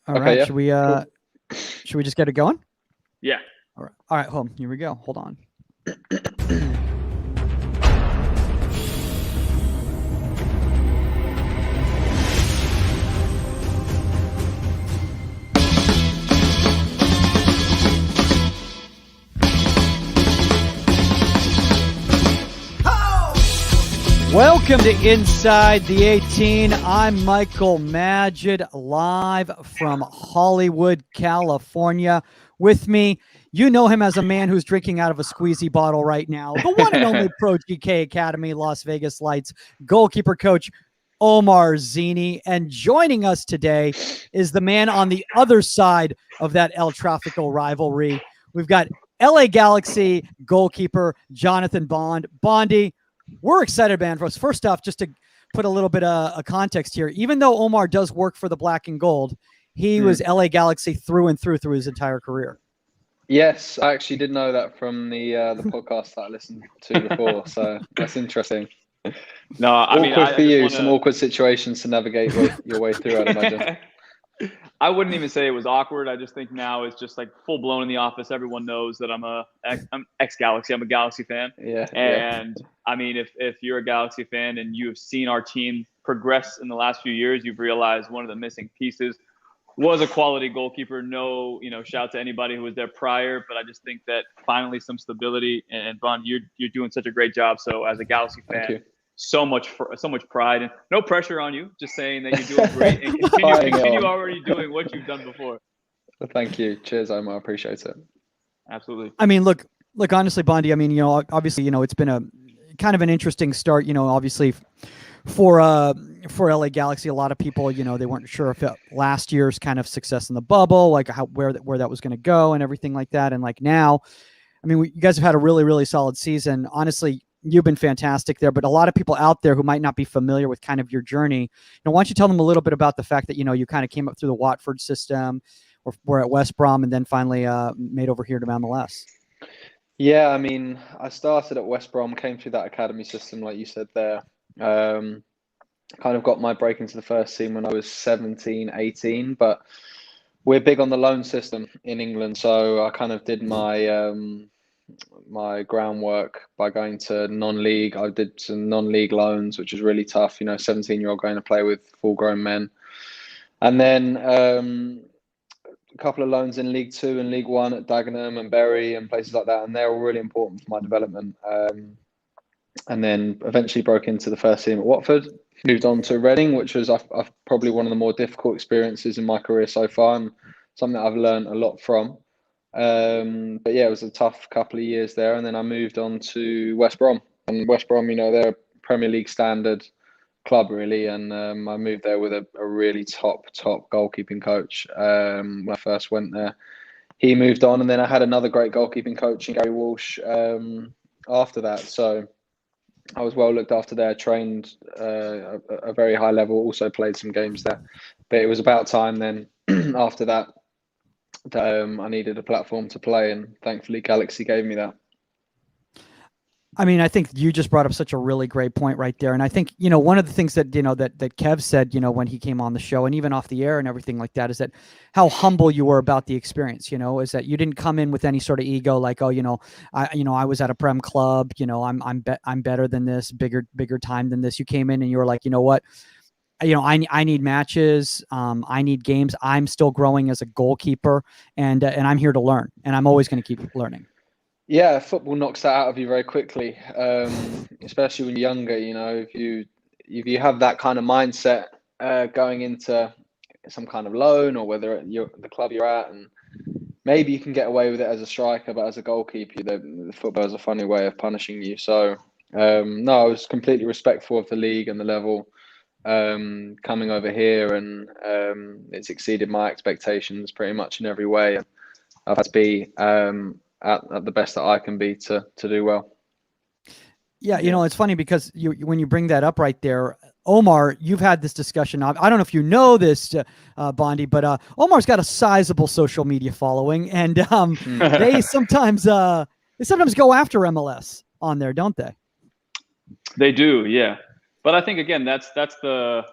All Okay, right. yeah. Should we just get it going? Yeah. All right. All right. Hold on. Here we go. Hold on. Welcome to Inside the 18. I'm Michael Magid, live from Hollywood, California. With me, you know him as a man who's drinking out of a squeezy bottle right now. The one and only Pro GK Academy, Las Vegas Lights goalkeeper coach, Omar Zeenni. And joining us today is the man on the other side of that El Tráfico rivalry. We've got LA Galaxy goalkeeper Jonathan Bond. Bondy, we're excited, man. First off, just to put a little bit of a context here, even though Omar does work for the Black and Gold, he was LA Galaxy through and through his entire career. Yes, I actually did know that from the podcast that I listened to before, so that's interesting. No, awkward for you. Some awkward situations to navigate your way through, I'd imagine. I wouldn't even say it was awkward. I just think now it's just like full blown in the office. Everyone knows that I'm ex-Galaxy. I'm a Galaxy fan. Yeah. And I mean, if you're a Galaxy fan and you have seen our team progress in the last few years, you've realized one of the missing pieces was a quality goalkeeper. No, shout to anybody who was there prior, but I just think that finally some stability. And Bond, you're doing such a great job. So as a Galaxy fan, so much pride and no pressure on you. Just saying that you're doing great and continue already doing what you've done before. Well, thank you. Cheers, Omar. I appreciate it. Absolutely. I mean, look, honestly, Bondy, I mean, obviously, it's been a kind of an interesting start, obviously for LA Galaxy. A lot of people, they weren't sure if last year's kind of success in the bubble, like where that was going to go and everything like that. And like now, I mean, you guys have had a really, really solid season. Honestly, you've been fantastic there, but a lot of people out there who might not be familiar with kind of your journey, why don't you tell them a little bit about the fact that, you kind of came up through the Watford system or were at West Brom and then finally made over here to MLS. Yeah, I mean, I started at West Brom, came through that academy system, like you said there. Kind of got my break into the first team when I was 17, 18, but we're big on the loan system in England. So I kind of did my groundwork by going to non-league. I did some non-league loans, which was really tough, 17-year-old going to play with full-grown men. And then a couple of loans in League Two and League One at Dagenham and Bury and places like that. And they're all really important for my development. And then eventually broke into the first team at Watford, moved on to Reading, which was probably one of the more difficult experiences in my career so far and something that I've learned a lot from. But yeah, it was a tough couple of years there. And then I moved on to West Brom. And West Brom, they're a Premier League standard club, really. And I moved there with a really top goalkeeping coach when I first went there. He moved on, and then I had another great goalkeeping coach in Gary Walsh after that. So I was well looked after there, trained a very high level, also played some games there. But it was about time then, after that, I needed a platform to play, and thankfully Galaxy gave me that. I mean, I think you just brought up such a really great point right there. And I think, one of the things that, that Kev said, when he came on the show and even off the air and everything like that, is that how humble you were about the experience, is that you didn't come in with any sort of ego, like, oh, I was at a Prem club, I'm better than this, bigger time than this. You came in and you were like, you know what? I need matches. I need games. I'm still growing as a goalkeeper, and I'm here to learn, and I'm always going to keep learning. Yeah, football knocks that out of you very quickly, especially when you're younger. If you have that kind of mindset going into some kind of loan, or whether you're the club you're at, and maybe you can get away with it as a striker, but as a goalkeeper, the football is a funny way of punishing you. So no, I was completely respectful of the league and the level. Coming over here, and it's exceeded my expectations pretty much in every way. I've had to be at the best that I can be to do well. Yeah, it's funny because when you bring that up right there, Omar, you've had this discussion. I don't know if you know this, Bondy, but Omar's got a sizable social media following, and they sometimes go after MLS on there, don't they? They do, yeah. But I think again, that's the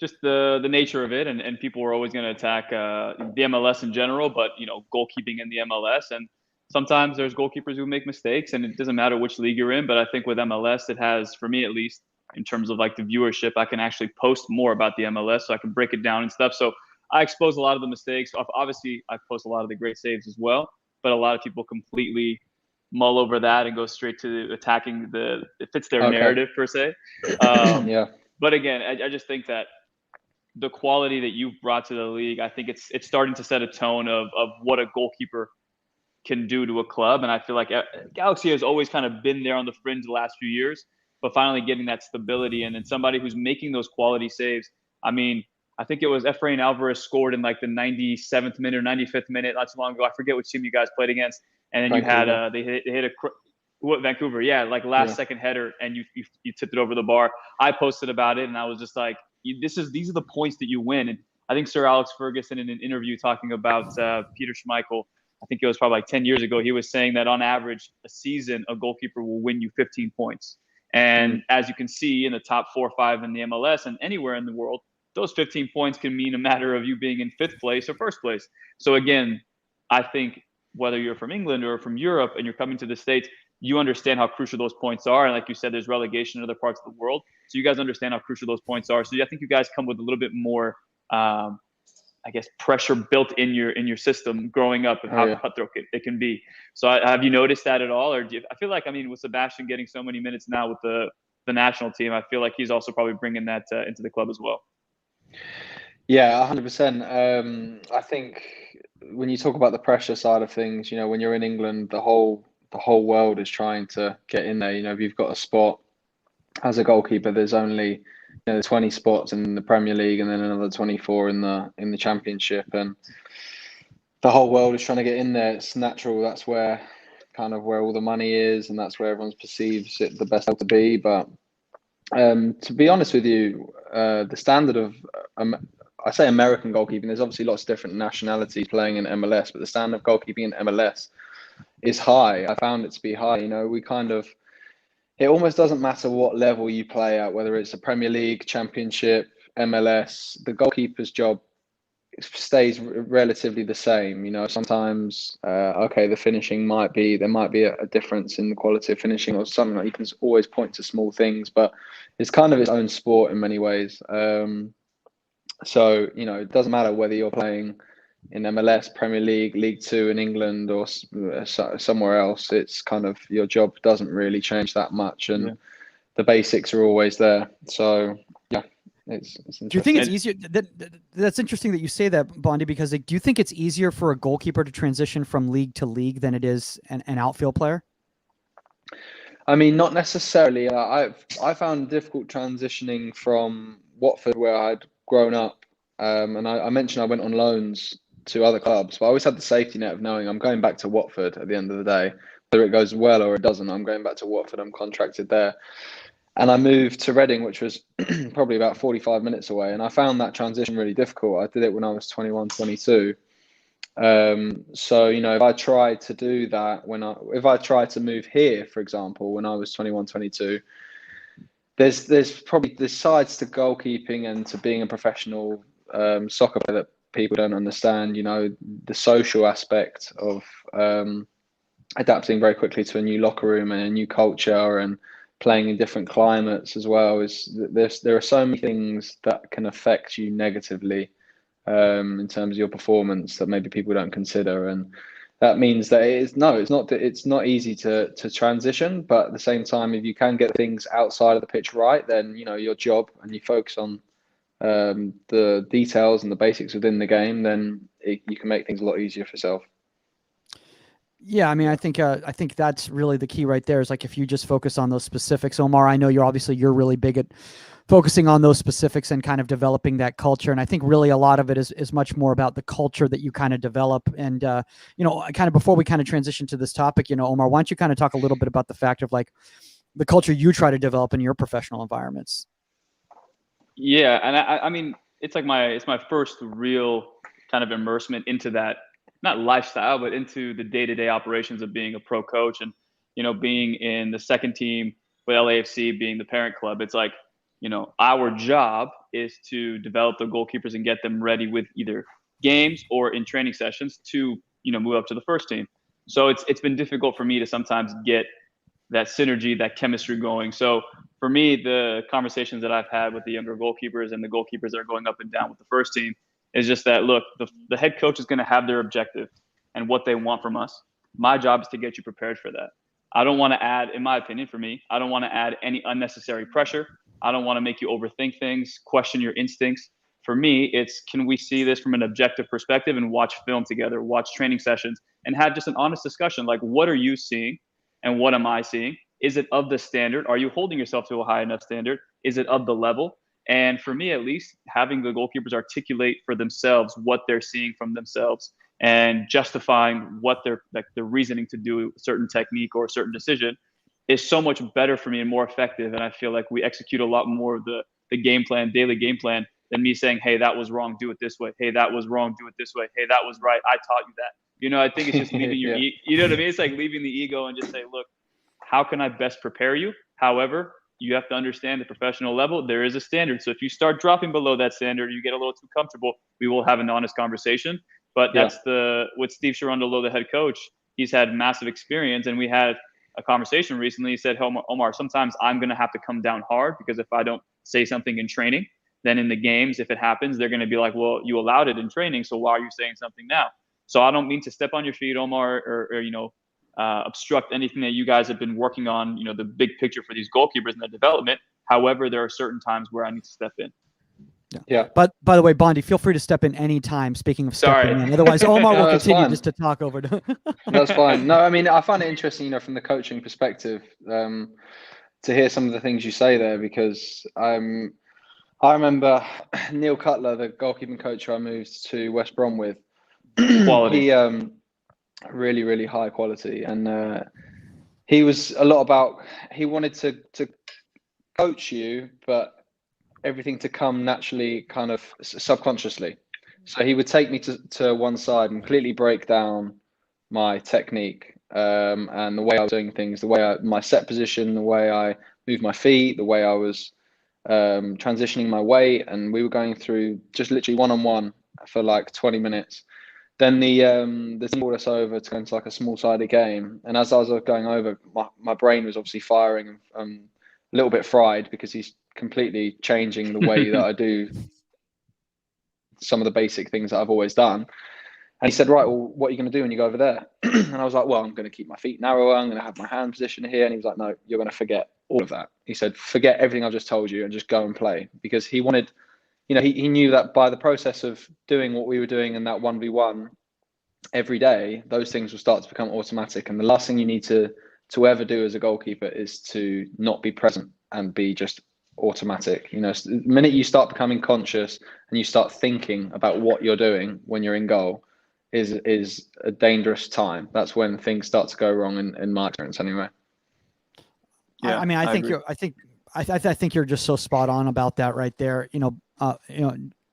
just the nature of it, and people are always going to attack the MLS in general, but goalkeeping in the MLS, and sometimes there's goalkeepers who make mistakes, and it doesn't matter which league you're in. But I think with MLS, it has, for me at least, in terms of like the viewership, I can actually post more about the MLS, so I can break it down and stuff. So I expose a lot of the mistakes. Obviously, I post a lot of the great saves as well, but a lot of people completely mull over that and go straight to attacking it fits their narrative per se. Yeah. But again, I just think that the quality that you've brought to the league, I think it's starting to set a tone of what a goalkeeper can do to a club. And I feel like Galaxy has always kind of been there on the fringe the last few years, but finally getting that stability and then somebody who's making those quality saves. I mean, I think it was Efrain Alvarez scored in like the 97th minute or 95th minute not too long ago. I forget which team you guys played against. And then Vancouver. You had they hit Vancouver, yeah, like last second header, and you tipped it over the bar. I posted about it, and I was just like, these are the points that you win. And I think Sir Alex Ferguson in an interview talking about Peter Schmeichel, I think it was probably like 10 years ago, he was saying that on average, a season, a goalkeeper will win you 15 points. And as you can see in the top 4 or 5 in the MLS and anywhere in the world, those 15 points can mean a matter of you being in 5th place or 1st place. So again, I think whether you're from England or from Europe and you're coming to the States, you understand how crucial those points are. And like you said, there's relegation in other parts of the world. So you guys understand how crucial those points are. So I think you guys come with a little bit more, I guess, pressure built in your system growing up and how cutthroat it can be. So have you noticed that at all? Or I feel like, I mean, with Sebastian getting so many minutes now with the national team, I feel like he's also probably bringing that into the club as well. Yeah, 100%. I think when you talk about the pressure side of things, when you're in England, the whole world is trying to get in there. If you've got a spot as a goalkeeper, there's only 20 spots in the Premier League and then another 24 in the Championship, and the whole world is trying to get in there. It's natural. That's where all the money is, and that's where everyone perceives it the best to be. But to be honest with you, the standard of I say American goalkeeping, there's obviously lots of different nationalities playing in MLS, but the standard of goalkeeping in MLS is high. I found it to be high. It almost doesn't matter what level you play at, whether it's a Premier League, Championship, MLS, the goalkeeper's job stays relatively the same. Sometimes, the finishing there might be a difference in the quality of finishing or something. Like you can always point to small things, but it's kind of its own sport in many ways. So, it doesn't matter whether you're playing in MLS, Premier League, League Two in England, or somewhere else. It's kind of your job doesn't really change that much, and the basics are always there. So, yeah, it's interesting. Do you think it's easier? That's interesting that you say that, Bondi, because do you think it's easier for a goalkeeper to transition from league to league than it is an outfield player? I mean, not necessarily. I found it difficult transitioning from Watford, where I'd grown up, and I mentioned I went on loans to other clubs, but I always had the safety net of knowing I'm going back to Watford at the end of the day. Whether it goes well or it doesn't, I'm going back to Watford. I'm contracted there. And I moved to Reading, which was probably about 45 minutes away. And I found that transition really difficult. I did it when I was 21, 22. So, if I tried to do that if I tried to move here, for example, when I was 21, 22, there's sides to goalkeeping and to being a professional soccer player that people don't understand. The social aspect of adapting very quickly to a new locker room and a new culture and playing in different climates as well. There are so many things that can affect you negatively in terms of your performance that maybe people don't consider, and that means that it's not easy to transition. But at the same time, if you can get things outside of the pitch right, then your job and you focus on the details and the basics within the game, then you can make things a lot easier for yourself. Yeah, I mean, I think that's really the key right there. Is like if you just focus on those specifics. Omar, I know you're really big at focusing on those specifics and kind of developing that culture. And I think really a lot of it is much more about the culture that you kind of develop. And kind of before we kind of transition to this topic, Omar, why don't you kind of talk a little bit about the fact of like the culture you try to develop in your professional environments? Yeah, and I mean, it's like it's my first real kind of immersement into that, not lifestyle, but into the day-to-day operations of being a pro coach and, being in the second team with LAFC being the parent club. It's like, our job is to develop the goalkeepers and get them ready with either games or in training sessions to, move up to the first team. So it's been difficult for me to sometimes get that synergy, that chemistry going. So for me, the conversations that I've had with the younger goalkeepers and the goalkeepers that are going up and down with the first team is just that, look, the head coach is going to have their objective and what they want from us. My job is to get you prepared for that. I don't want to add, in my opinion, for me, I don't want to add any unnecessary pressure. I don't want to make you overthink things, question your instincts. For me, it's, can we see this from an objective perspective and watch film together, watch training sessions, and have just an honest discussion. Like, what are you seeing and what am I seeing? Is it of the standard? Are you holding yourself to a high enough standard? Is it of the level? And for me, at least, having the goalkeepers articulate for themselves what they're seeing from themselves and justifying what their reasoning to do a certain technique or a certain decision is so much better for me and more effective. And I feel like we execute a lot more of the game plan, daily game plan, than me saying, hey, that was wrong, do it this way. Hey, that was wrong, do it this way. Hey, that was right, I taught you that. I think it's just leaving your, you know what I mean? It's like leaving the ego and just say, look, how can I best prepare you? However, you have to understand the professional level, there is a standard. So if you start dropping below that standard, you get a little too comfortable, we will have an honest conversation. But that's with Steve Sharundolo, the head coach, he's had massive experience. And we had a conversation recently. He said, Omar, sometimes I'm going to have to come down hard, because if I don't say something in training, then in the games, if it happens, they're going to be like, well, you allowed it in training, so why are you saying something now? So I don't mean to step on your feet, Omar, or obstruct anything that you guys have been working on, the big picture for these goalkeepers and their development. However, there are certain times where I need to step in. Yeah. But by the way, Bondi, feel free to step in any time. Speaking of stepping in, otherwise Omar will continue just to talk over. That's fine. No, I mean, I find it interesting, from the coaching perspective, to hear some of the things you say there, because I remember Neil Cutler, the goalkeeping coach who I moved to West Brom with. Quality. He really, really high quality, and he was a lot about, he wanted to coach you, but everything to come naturally, kind of subconsciously. So he would take me to one side and completely break down my technique, and the way I was doing things, my set position, the way I moved my feet, the way I was transitioning my weight, and we were going through just literally one-on-one for like 20 minutes. Then the team brought us over to go into like a small-sided game, and as I was going over, my brain was obviously firing, a little bit fried, because he's completely changing the way that I do some of the basic things that I've always done. And he said, right, well, what are you going to do when you go over there? And I was like, well, I'm going to keep my feet narrower, I'm going to have my hand position here. And he was like, no, you're going to forget all of that. He said, forget everything I've just told you and just go and play. Because he wanted, he knew that by the process of doing what we were doing in that 1v1 every day, those things will start to become automatic. And the last thing you need to ever do as a goalkeeper is to not be present and be just automatic. The minute you start becoming conscious and you start thinking about what you're doing when you're in goal is a dangerous time. That's when things start to go wrong, in my experience anyway. Yeah, I mean, I think you're just so spot on about that right there.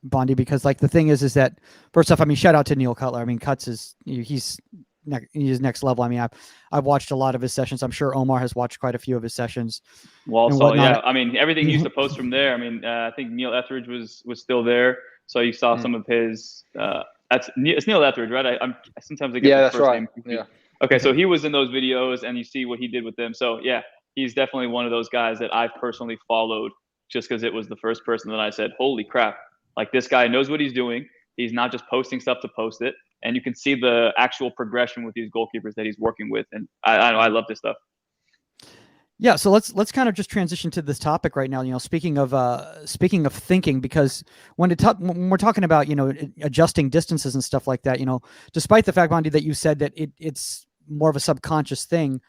Bondi, because like the thing is that first off, I mean, shout out to Neil Cutler. I mean, Cuts is he's next level. I mean, I've watched a lot of his sessions. I'm sure Omar has watched quite a few of his sessions. Well, so yeah, I mean, everything he used to post from there. I mean, I think Neil Etheridge was still there, so you saw some of his. It's Neil Etheridge, right? I sometimes I get the that's first right. name. Yeah. Okay, so he was in those videos, and you see what he did with them. So yeah, he's definitely one of those guys that I've personally followed, just because it was the first person that I said, holy crap, like this guy knows what he's doing. He's not just posting stuff to post it. And you can see the actual progression with these goalkeepers that he's working with. And I love this stuff. Yeah. So let's kind of just transition to this topic right now. Speaking of thinking, because when we're talking about, adjusting distances and stuff like that, despite the fact, Bondi, that you said that it's more of a subconscious thing,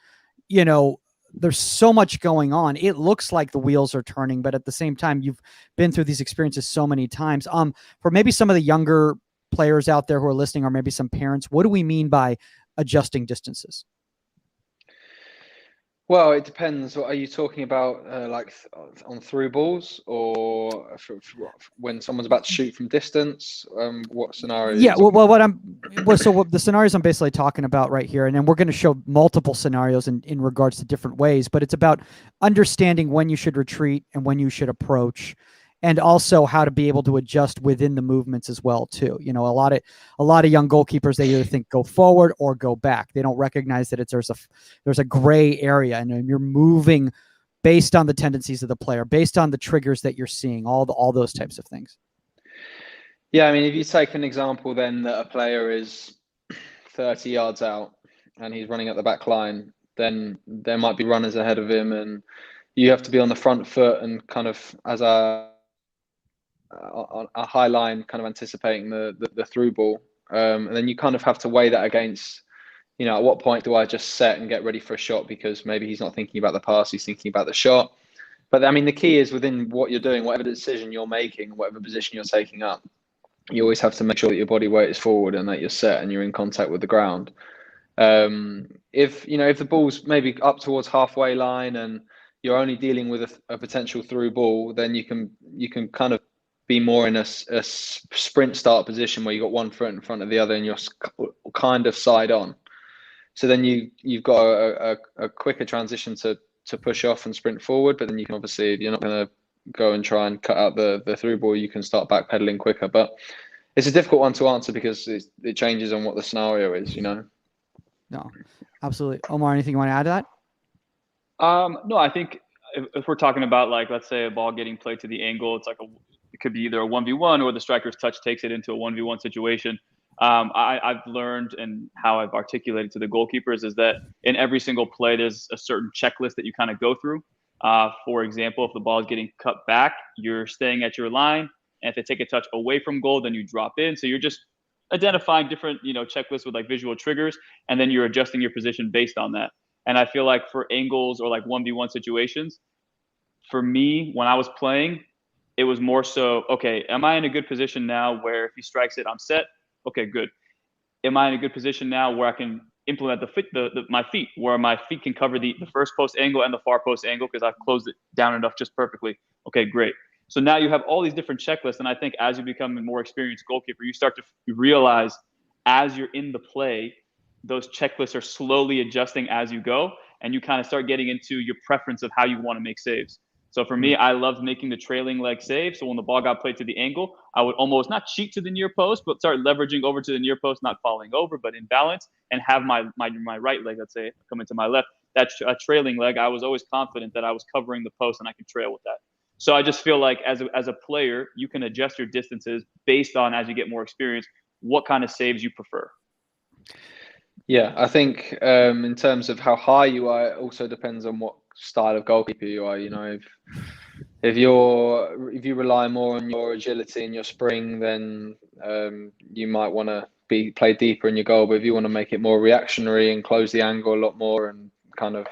there's so much going on. It looks like the wheels are turning, but at the same time, you've been through these experiences so many times. For maybe some of the younger players out there who are listening, or maybe some parents, what do we mean by adjusting distances? Well, it depends. What are you talking about, like on through balls, or when someone's about to shoot from distance? What scenario? Yeah, so the scenarios I'm basically talking about right here, and then we're going to show multiple scenarios in regards to different ways, but it's about understanding when you should retreat and when you should approach, and also how to be able to adjust within the movements as well too. You know, a lot of young goalkeepers, they either think go forward or go back. They don't recognize that there's a gray area, and you're moving based on the tendencies of the player, based on the triggers that you're seeing, all those types of things. Yeah, I mean, if you take an example then that a player is 30 yards out and he's running at the back line, then there might be runners ahead of him, and you have to be on the front foot and kind of as a high line, kind of anticipating the through ball. And then you kind of have to weigh that against, you know, at what point do I just set and get ready for a shot, because maybe he's not thinking about the pass, he's thinking about the shot. But I mean, the key is within what you're doing, whatever decision you're making, whatever position you're taking up, you always have to make sure that your body weight is forward and that you're set and you're in contact with the ground. If the ball's maybe up towards halfway line and you're only dealing with a potential through ball, then you can kind of be more in a sprint start position where you've got one foot in front of the other and you're kind of side on. So then you've got a quicker transition to push off and sprint forward, but then you can obviously, if you're not going to go and try and cut out the through ball, you can start backpedaling quicker. But it's a difficult one to answer because it changes on what the scenario is, you know. No, absolutely. Omar, anything you want to add to that? No, I think if we're talking about, like, let's say a ball getting played to the angle, it could be either a 1v1 or the striker's touch takes it into a 1v1 situation. I've learned, and how I've articulated to the goalkeepers, is that in every single play, there's a certain checklist that you kind of go through. For example, if the ball is getting cut back, you're staying at your line. And if they take a touch away from goal, then you drop in. So you're just identifying different, checklists with like visual triggers, and then you're adjusting your position based on that. And I feel like for angles or like 1v1 situations, for me, when I was playing, it was more so, okay, am I in a good position now where if he strikes it, I'm set? Okay, good. Am I in a good position now where I can implement my feet, where my feet can cover the first post angle and the far post angle because I've closed it down enough just perfectly? Okay, great. So now you have all these different checklists, and I think as you become a more experienced goalkeeper, you start to realize as you're in the play, those checklists are slowly adjusting as you go, and you kind of start getting into your preference of how you want to make saves. So for me, I loved making the trailing leg save. So when the ball got played to the angle, I would almost not cheat to the near post, but start leveraging over to the near post, not falling over, but in balance, and have my right leg, let's say, come into my left. That trailing leg, I was always confident that I was covering the post and I could trail with that. So I just feel like as a player, you can adjust your distances based on, as you get more experience, what kind of saves you prefer. Yeah, I think in terms of how high you are, it also depends on what style of goalkeeper you are. You know, if you rely more on your agility and your spring, then you might want to play deeper in your goal. But if you want to make it more reactionary and close the angle a lot more and kind of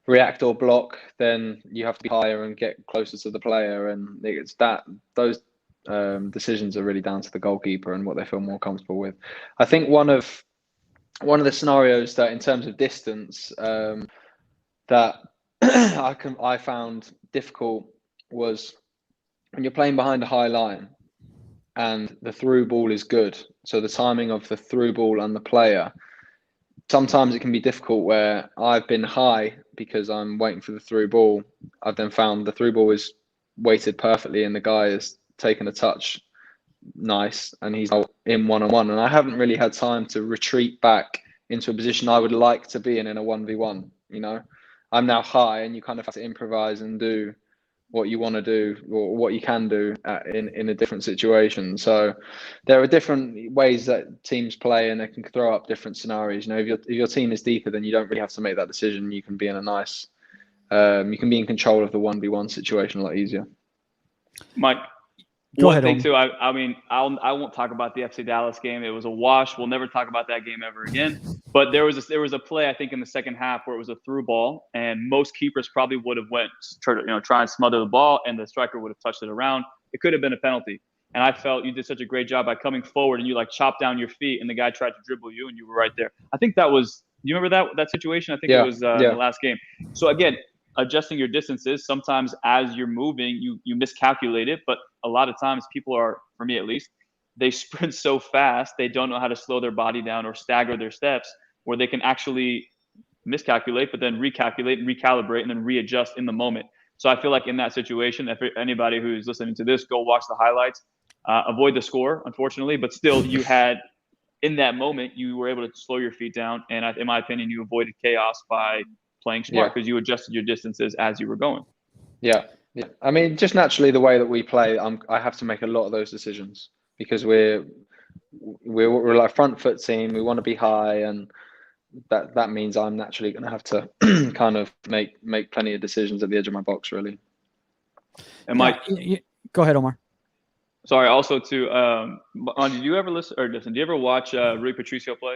react or block, then you have to be higher and get closer to the player. And it's those decisions are really down to the goalkeeper and what they feel more comfortable with. I think one of the scenarios that, in terms of distance, that I found difficult was when you're playing behind a high line and the through ball is good. So the timing of the through ball and the player, sometimes it can be difficult where I've been high because I'm waiting for the through ball. I've then found the through ball is weighted perfectly and the guy has taken a touch nice and he's in one-on-one, and I haven't really had time to retreat back into a position I would like to be in a 1v1. I'm now high and you kind of have to improvise and do what you want to do or what you can do in a different situation. So there are different ways that teams play and they can throw up different scenarios. If your team is deeper, then you don't really have to make that decision. You can be in you can be in control of the 1v1 situation a lot easier. Mike, one thing too, I mean, I won't talk about the FC Dallas game. It was a wash. We'll never talk about that game ever again. But there was a play, I think, in the second half where it was a through ball, and most keepers probably would have went try and smother the ball, and the striker would have touched it around. It could have been a penalty. And I felt you did such a great job by coming forward and you like chopped down your feet, and the guy tried to dribble you, and you were right there. I think that was. You remember that situation? I think it was in the last game. So again, adjusting your distances, sometimes as you're moving, you miscalculate it, but a lot of times people are, for me at least, they sprint so fast, they don't know how to slow their body down or stagger their steps, where they can actually miscalculate, but then recalculate and recalibrate and then readjust in the moment. So I feel like in that situation, if anybody who's listening to this, go watch the highlights. Avoid the score, unfortunately, but still, you had in that moment, you were able to slow your feet down, and in my opinion, you avoided chaos by playing smart because you adjusted your distances as you were going. Yeah. I mean, just naturally the way that we play, I have to make a lot of those decisions because we're like front foot team. We want to be high, and that means I'm naturally going to have to kind of make plenty of decisions at the edge of my box, really. And Mike, go ahead, Omar. Sorry. Also, did you ever listen or listen? Do you ever watch Rui Patricio play?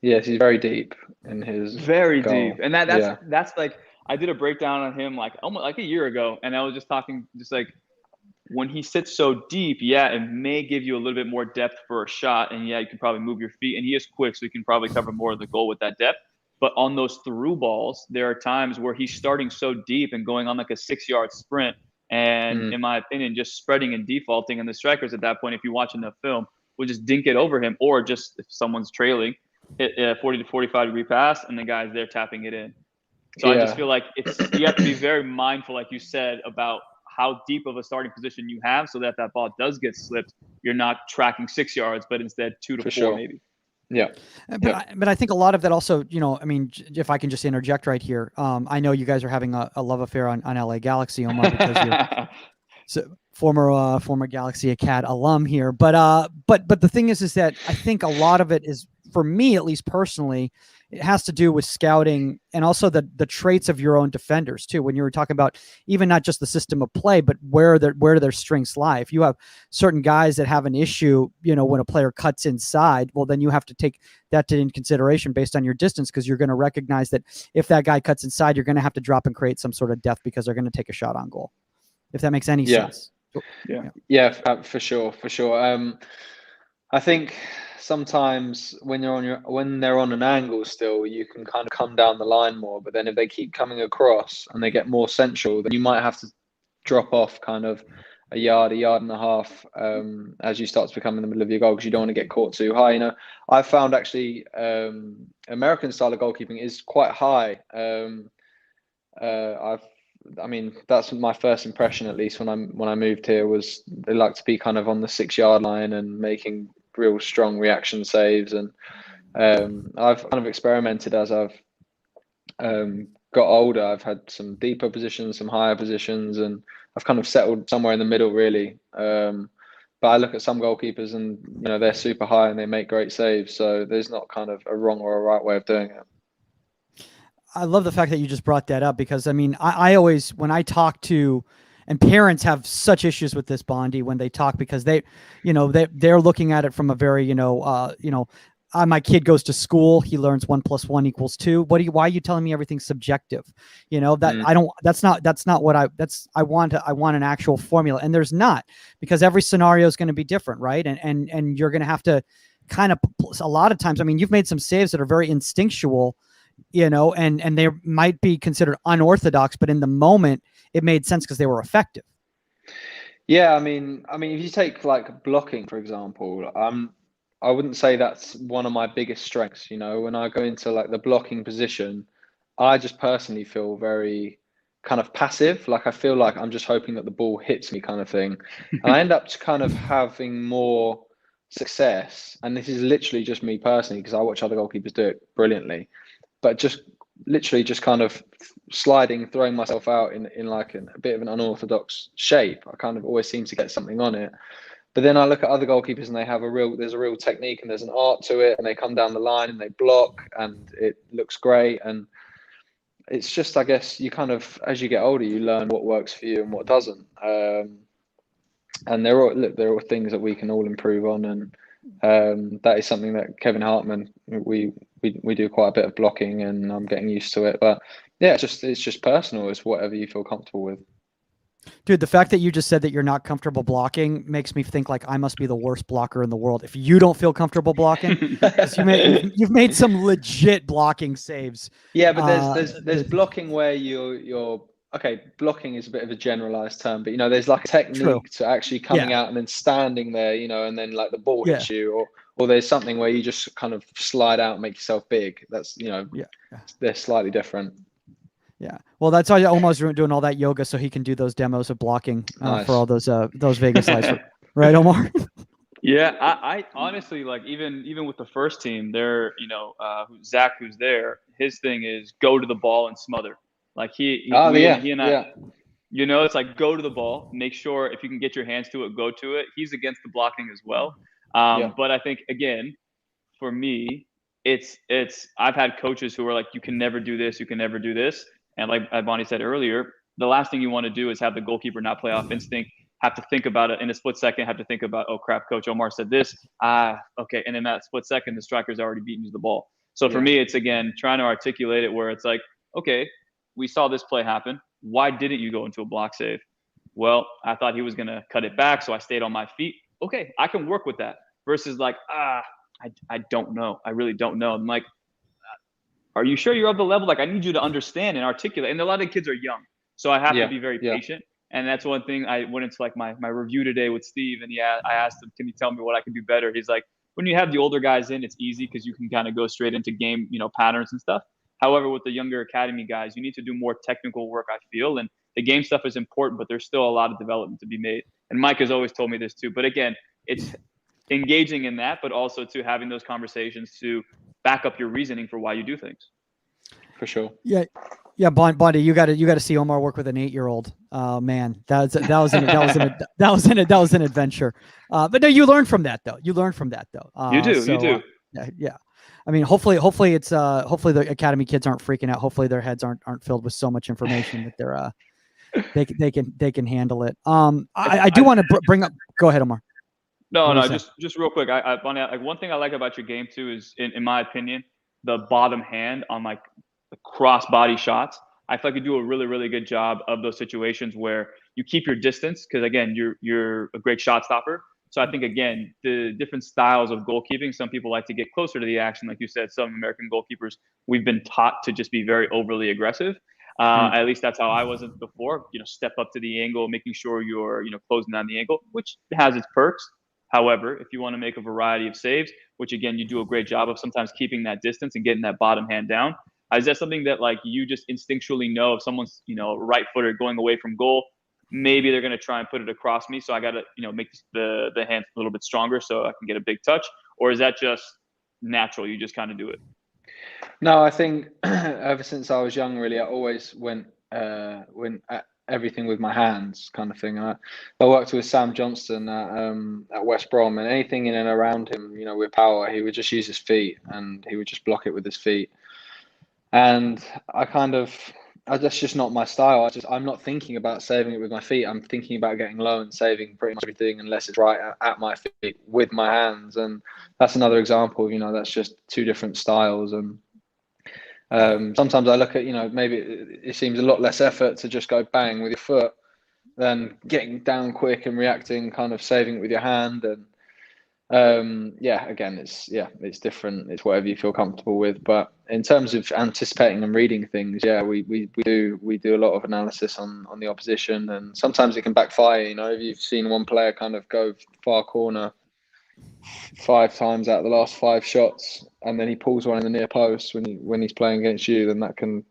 Yes, he's very deep in his very goal. Deep, and that's like I did a breakdown on him like almost like a year ago, and I was just talking just like when he sits so deep, it may give you a little bit more depth for a shot, and you can probably move your feet, and he is quick, so he can probably cover more of the goal with that depth. But on those through balls, there are times where he's starting so deep and going on like a 6-yard sprint, and in my opinion, just spreading and defaulting, and the strikers at that point, if you watch enough film, will just dink it over him, or just if someone's trailing, hit a 40 to 45 degree pass, and the guy's there tapping it in. So I just feel like you have to be very mindful, like you said, about how deep of a starting position you have, so that ball does get slipped. You're not tracking 6 yards, but instead 2 to 4 maybe. Yeah. But I think a lot of that also, I mean, if I can just interject right here, I know you guys are having a love affair on LA Galaxy, Omar, because you're former Galaxy Acad alum here. But the thing is that I think a lot of it is, for me at least personally, it has to do with scouting and also the traits of your own defenders too. When you were talking about even not just the system of play, but where do their strengths lie. If you have certain guys that have an issue, when a player cuts inside, well, then you have to take that into consideration based on your distance, because you're going to recognize that if that guy cuts inside, you're going to have to drop and create some sort of depth because they're going to take a shot on goal. If that makes any sense. Yeah, for sure. I think sometimes when they're on an angle still, you can kind of come down the line more. But then if they keep coming across and they get more central, then you might have to drop off kind of a yard and a half as you start to become in the middle of your goal, because you don't want to get caught too high. I found actually American style of goalkeeping is quite high. I mean, that's my first impression, at least when I moved here, was they like to be kind of on the 6-yard line and making real strong reaction saves. And I've kind of experimented as I've got older. I've had some deeper positions, some higher positions, and I've kind of settled somewhere in the middle, really. But I look at some goalkeepers and they're super high and they make great saves. So there's not kind of a wrong or a right way of doing it. I love the fact that you just brought that up, because I mean, I always, when I talk to, and parents have such issues with this, Bondi, when they talk, because they're looking at it from a very, my kid goes to school, he learns 1 + 1 = 2. Why are you telling me everything's subjective? That's not what I want an actual formula. And there's not, because every scenario is going to be different. Right. And you're going to have to kind of, a lot of times, I mean, you've made some saves that are very instinctual, and they might be considered unorthodox, but in the moment it made sense because they were effective. Yeah, I mean, if you take like blocking, for example, I wouldn't say that's one of my biggest strengths. When I go into like the blocking position, I just personally feel very kind of passive. Like I feel like I'm just hoping that the ball hits me, kind of thing. And I end up kind of having more success. And this is literally just me personally, because I watch other goalkeepers do it brilliantly. But just literally just kind of sliding, throwing myself out in like a bit of an unorthodox shape. I kind of always seem to get something on it. But then I look at other goalkeepers and there's a real technique and there's an art to it, and they come down the line and they block and it looks great. And it's just, I guess, you kind of, as you get older, you learn what works for you and what doesn't. And there are things that we can all improve on, and that is something that Kevin Hartman, we do quite a bit of blocking, and I'm getting used to it. But yeah, it's just personal. It's whatever you feel comfortable with. Dude, the fact that you just said that you're not comfortable blocking makes me think like I must be the worst blocker in the world if you don't feel comfortable blocking. You've made some legit blocking saves. Yeah, but there's blocking where you're okay. Blocking is a bit of a generalized term, but there's like a technique to actually coming out and then standing there, and then like the ball hits you, or there's something where you just kind of slide out and make yourself big. That's they're slightly different. Yeah. Well, that's why Omar's doing all that yoga so he can do those demos of blocking Nice. for all those Vegas lights. Right, Omar? Yeah, I honestly, like, even with the first team, they're, Zach, who's there, his thing is go to the ball and smother. Like he and I, it's like go to the ball, make sure if you can get your hands to it, go to it. He's against the blocking as well. But I think, again, for me, it's I've had coaches who are like, you can never do this, you can never do this. And like Bonnie said earlier, the last thing you want to do is have the goalkeeper not play off instinct, have to think about it in a split second, have to think about, oh crap, Coach Omar said this. Okay. And in that split second, the striker's already beaten you the ball. So for me, it's, again, trying to articulate it where it's like, okay, we saw this play happen. Why didn't you go into a block save? Well, I thought he was going to cut it back, so I stayed on my feet. Okay, I can work with that. Versus like, I don't know. I really don't know. I'm like, are you sure you're of the level? Like, I need you to understand and articulate. And a lot of the kids are young, so I have to be very patient. And that's one thing. I went into like my review today with Steve, and I asked him, can you tell me what I can do better? He's like, when you have the older guys in, it's easy because you can kind of go straight into game, patterns and stuff. However, with the younger academy guys, you need to do more technical work, I feel. And the game stuff is important, but there's still a lot of development to be made. And Mike has always told me this too. But again, it's engaging in that, but also to having those conversations to back up your reasoning for why you do things. For sure. Yeah. Yeah, Bondi, you got to see Omar work with an 8-year-old. Man, that was an adventure. But no, you learn from that though. You do. Yeah. I mean, hopefully it's hopefully the academy kids aren't freaking out. Hopefully their heads aren't filled with so much information that they're they can handle it. I do want to bring up. Go ahead, Omar. No, just real quick. Bonnie, like, one thing I like about your game too is, in my opinion, the bottom hand on like the cross body shots. I feel like you do a really, really good job of those situations where you keep your distance because, again, you're a great shot stopper. So I think, again, the different styles of goalkeeping, some people like to get closer to the action. Like you said, some American goalkeepers, we've been taught to just be very overly aggressive. At least that's how I was before. Step up to the angle, making sure you're, closing down the angle, which has its perks. However, if you want to make a variety of saves, which, again, you do a great job of sometimes keeping that distance and getting that bottom hand down, is that something that, like, you just instinctually know if someone's, right footer going away from goal, maybe they're going to try and put it across me. So I got to, make the hand a little bit stronger so I can get a big touch? Or is that just natural? You just kind of do it? No, I think ever since I was young, really, I always went at everything with my hands, kind of thing. I worked with Sam Johnston at West Brom, and anything in and around him, with power, he would just use his feet and he would just block it with his feet. And that's just not my style. I'm not thinking about saving it with my feet. I'm thinking about getting low and saving pretty much everything unless it's right at my feet with my hands. And that's another example of, that's just two different styles. And sometimes I look at, maybe it seems a lot less effort to just go bang with your foot than getting down quick and reacting, kind of saving it with your hand. And again, it's different. It's whatever you feel comfortable with. But in terms of anticipating and reading things, we do a lot of analysis on the opposition, and sometimes it can backfire. If you've seen one player kind of go far corner 5 times out of the last 5 shots, and then he pulls one in the near post when he's playing against you, then that can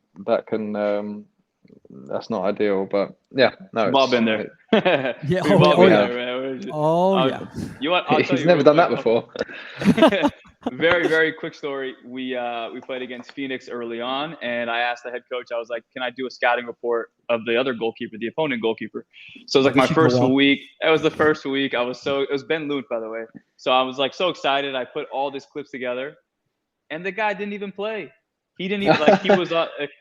that's not ideal. But no, we've all been there. Yeah. He's never done that before. Very, very quick story. We played against Phoenix early on, and I asked the head coach, I was like, can I do a scouting report of the other goalkeeper, the opponent goalkeeper? So it was like my first week. It was the first week. It was Ben Lunt, by the way. So I was like so excited. I put all these clips together, and the guy didn't even play. He didn't even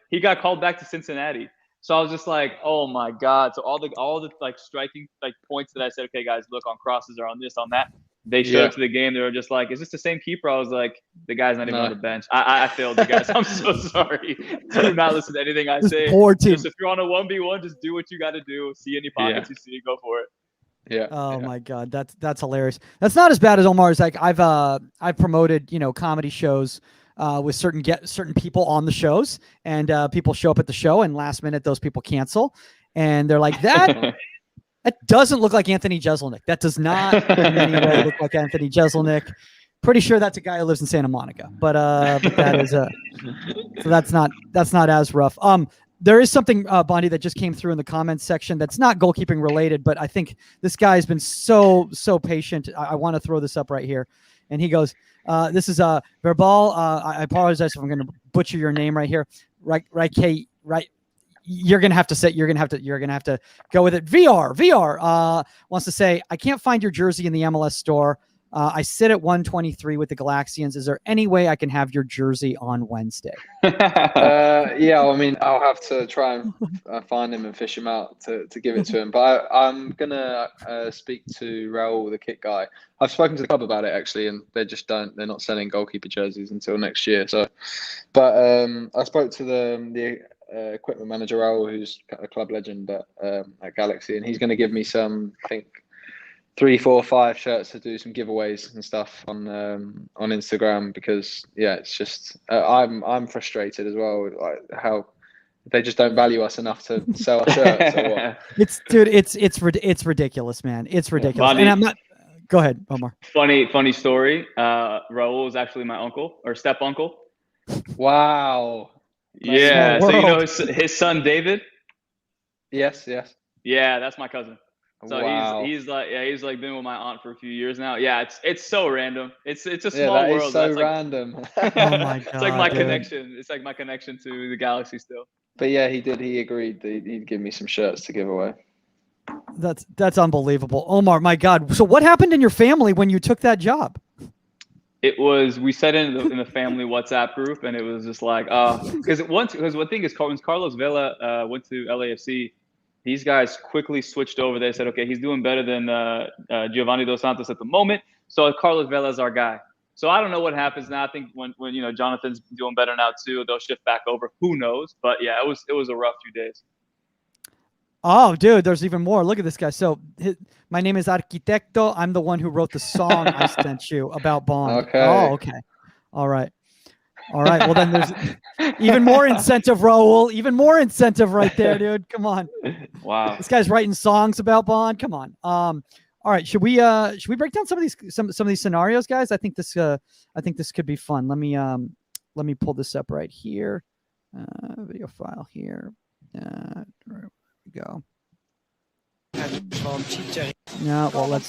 he got called back to Cincinnati. So I was just like, oh my God. So all the like striking like points that I said, okay guys, look, on crosses or on this, on that, they showed up to the game. They were just like, is this the same keeper? I was like, the guy's not even on the bench. I failed you guys. I'm so sorry. Do not listen to anything I say. Poor team. Just if you're on a 1v1, just do what you got to do. See any pockets you see, go for it. Yeah. Oh my God, that's hilarious. That's not as bad as Omar's. Like I've promoted comedy shows with certain people on the shows, and people show up at the show, and last minute those people cancel, and they're like, that doesn't look like Anthony Jeselnik. That does not in any way look like Anthony Jeselnik. Pretty sure that's a guy who lives in Santa Monica, but that is so that's not as rough. There is something, Bondi, that just came through in the comments section that's not goalkeeping related, but I think this guy has been so patient. I want to throw this up right here. And he goes, this is Verbal. I apologize if I'm going to butcher your name right here. Right. You're going to have to say, you're going to have to go with it. VR wants to say, I can't find your jersey in the MLS store. I sit at 123 with the Galaxians. Is there any way I can have your jersey on Wednesday? Yeah, I mean, I'll have to try and find him and fish him out to give it to him. But I'm going to speak to Raul, the kit guy. I've spoken to the club about it, actually, and they're not selling goalkeeper jerseys until next year. So, but I spoke to the equipment manager, Raul, who's a club legend at Galaxy, and he's going to give me some, I think, 3, 4, 5 shirts to do some giveaways and stuff on Instagram, because it's just I'm frustrated as well, like how they just don't value us enough to sell our shirts. Or what. It's ridiculous, man. It's ridiculous. And I'm not. Go ahead, Omar. Funny story. Raul is actually my uncle or step uncle. Wow. Yeah. So you know his son David. Yes. Yeah, that's my cousin. So wow. he's like been with my aunt for a few years now. Yeah, it's so random. It's a small that world. Is so that's random. Like, oh my god! It's like my connection. It's like my connection to the Galaxy still. But yeah, he did. He agreed that he'd give me some shirts to give away. That's unbelievable, Omar. My God. So what happened in your family when you took that job? We said in the family WhatsApp group, and it was just like because one thing is when Carlos Vela went to LAFC. These guys quickly switched over. They said, okay, he's doing better than Giovanni Dos Santos at the moment. So Carlos Vela is our guy. So I don't know what happens now. I think when Jonathan's doing better now too, they'll shift back over. Who knows? But yeah, it was a rough few days. Oh, dude, there's even more. Look at this guy. So my name is Arquitecto. I'm the one who wrote the song I sent you about Bond. Okay. Oh, okay. All right. Well, then there's even more incentive, Raul. Even more incentive right there, dude. Come on. Wow. This guy's writing songs about Bond. Come on. All right. Should we break down some of these scenarios, guys? I think this could be fun. Let me pull this up right here. Video file here. There we go. No, well,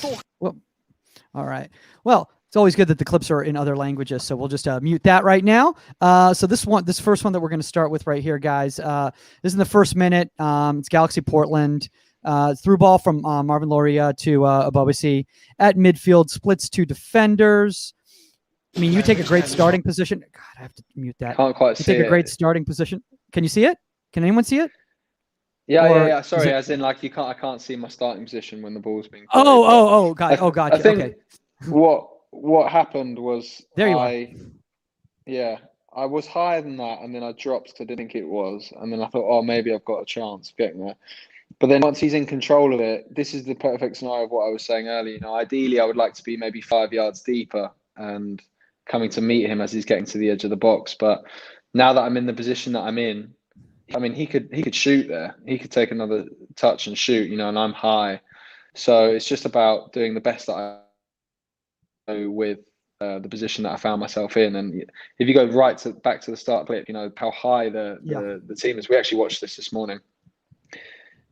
all right. Well, it's always good that the clips are in other languages, so we'll just mute that right now. So this first one that we're going to start with right here, guys. This is in the first minute. It's Galaxy Portland. Through ball from Marvin Loria to Abobasi at midfield, splits 2 defenders. I mean, you take a great starting position. God, I have to mute that. Can't quite see it. You take a great starting position. Can you see it? Can anyone see it? Yeah. Sorry, as in like I can't see my starting position when the ball's being played. Gotcha. I think okay. What happened was there you are. I was higher than that, and then I dropped because I didn't think it was, and then I thought, oh, maybe I've got a chance of getting there. But then once he's in control of it, this is the perfect scenario of what I was saying earlier. Ideally, I would like to be maybe 5 yards deeper and coming to meet him as he's getting to the edge of the box. But now that I'm in the position that I'm in, I mean, he could shoot there. He could take another touch and shoot, and I'm high. So it's just about doing the best that I know with the position that I found myself in. And if you go back to the start clip, how high the team is. We actually watched this morning.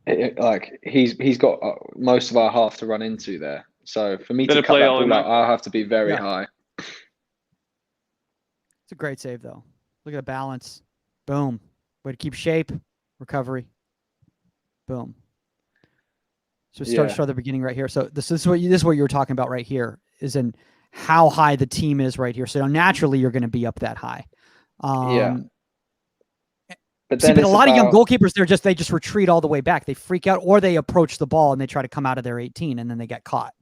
He's got most of our half to run into there. So for me to cut that ball out, I'll have to be very high. It's a great save, though. Look at the balance. Boom. Way to keep shape. Recovery. Boom. So start the beginning right here. So this is what you were talking about right here, is in how high the team is right here. So naturally you're going to be up that high. But a lot of young goalkeepers, they just retreat all the way back. They freak out, or they approach the ball and they try to come out of their 18 and then they get caught.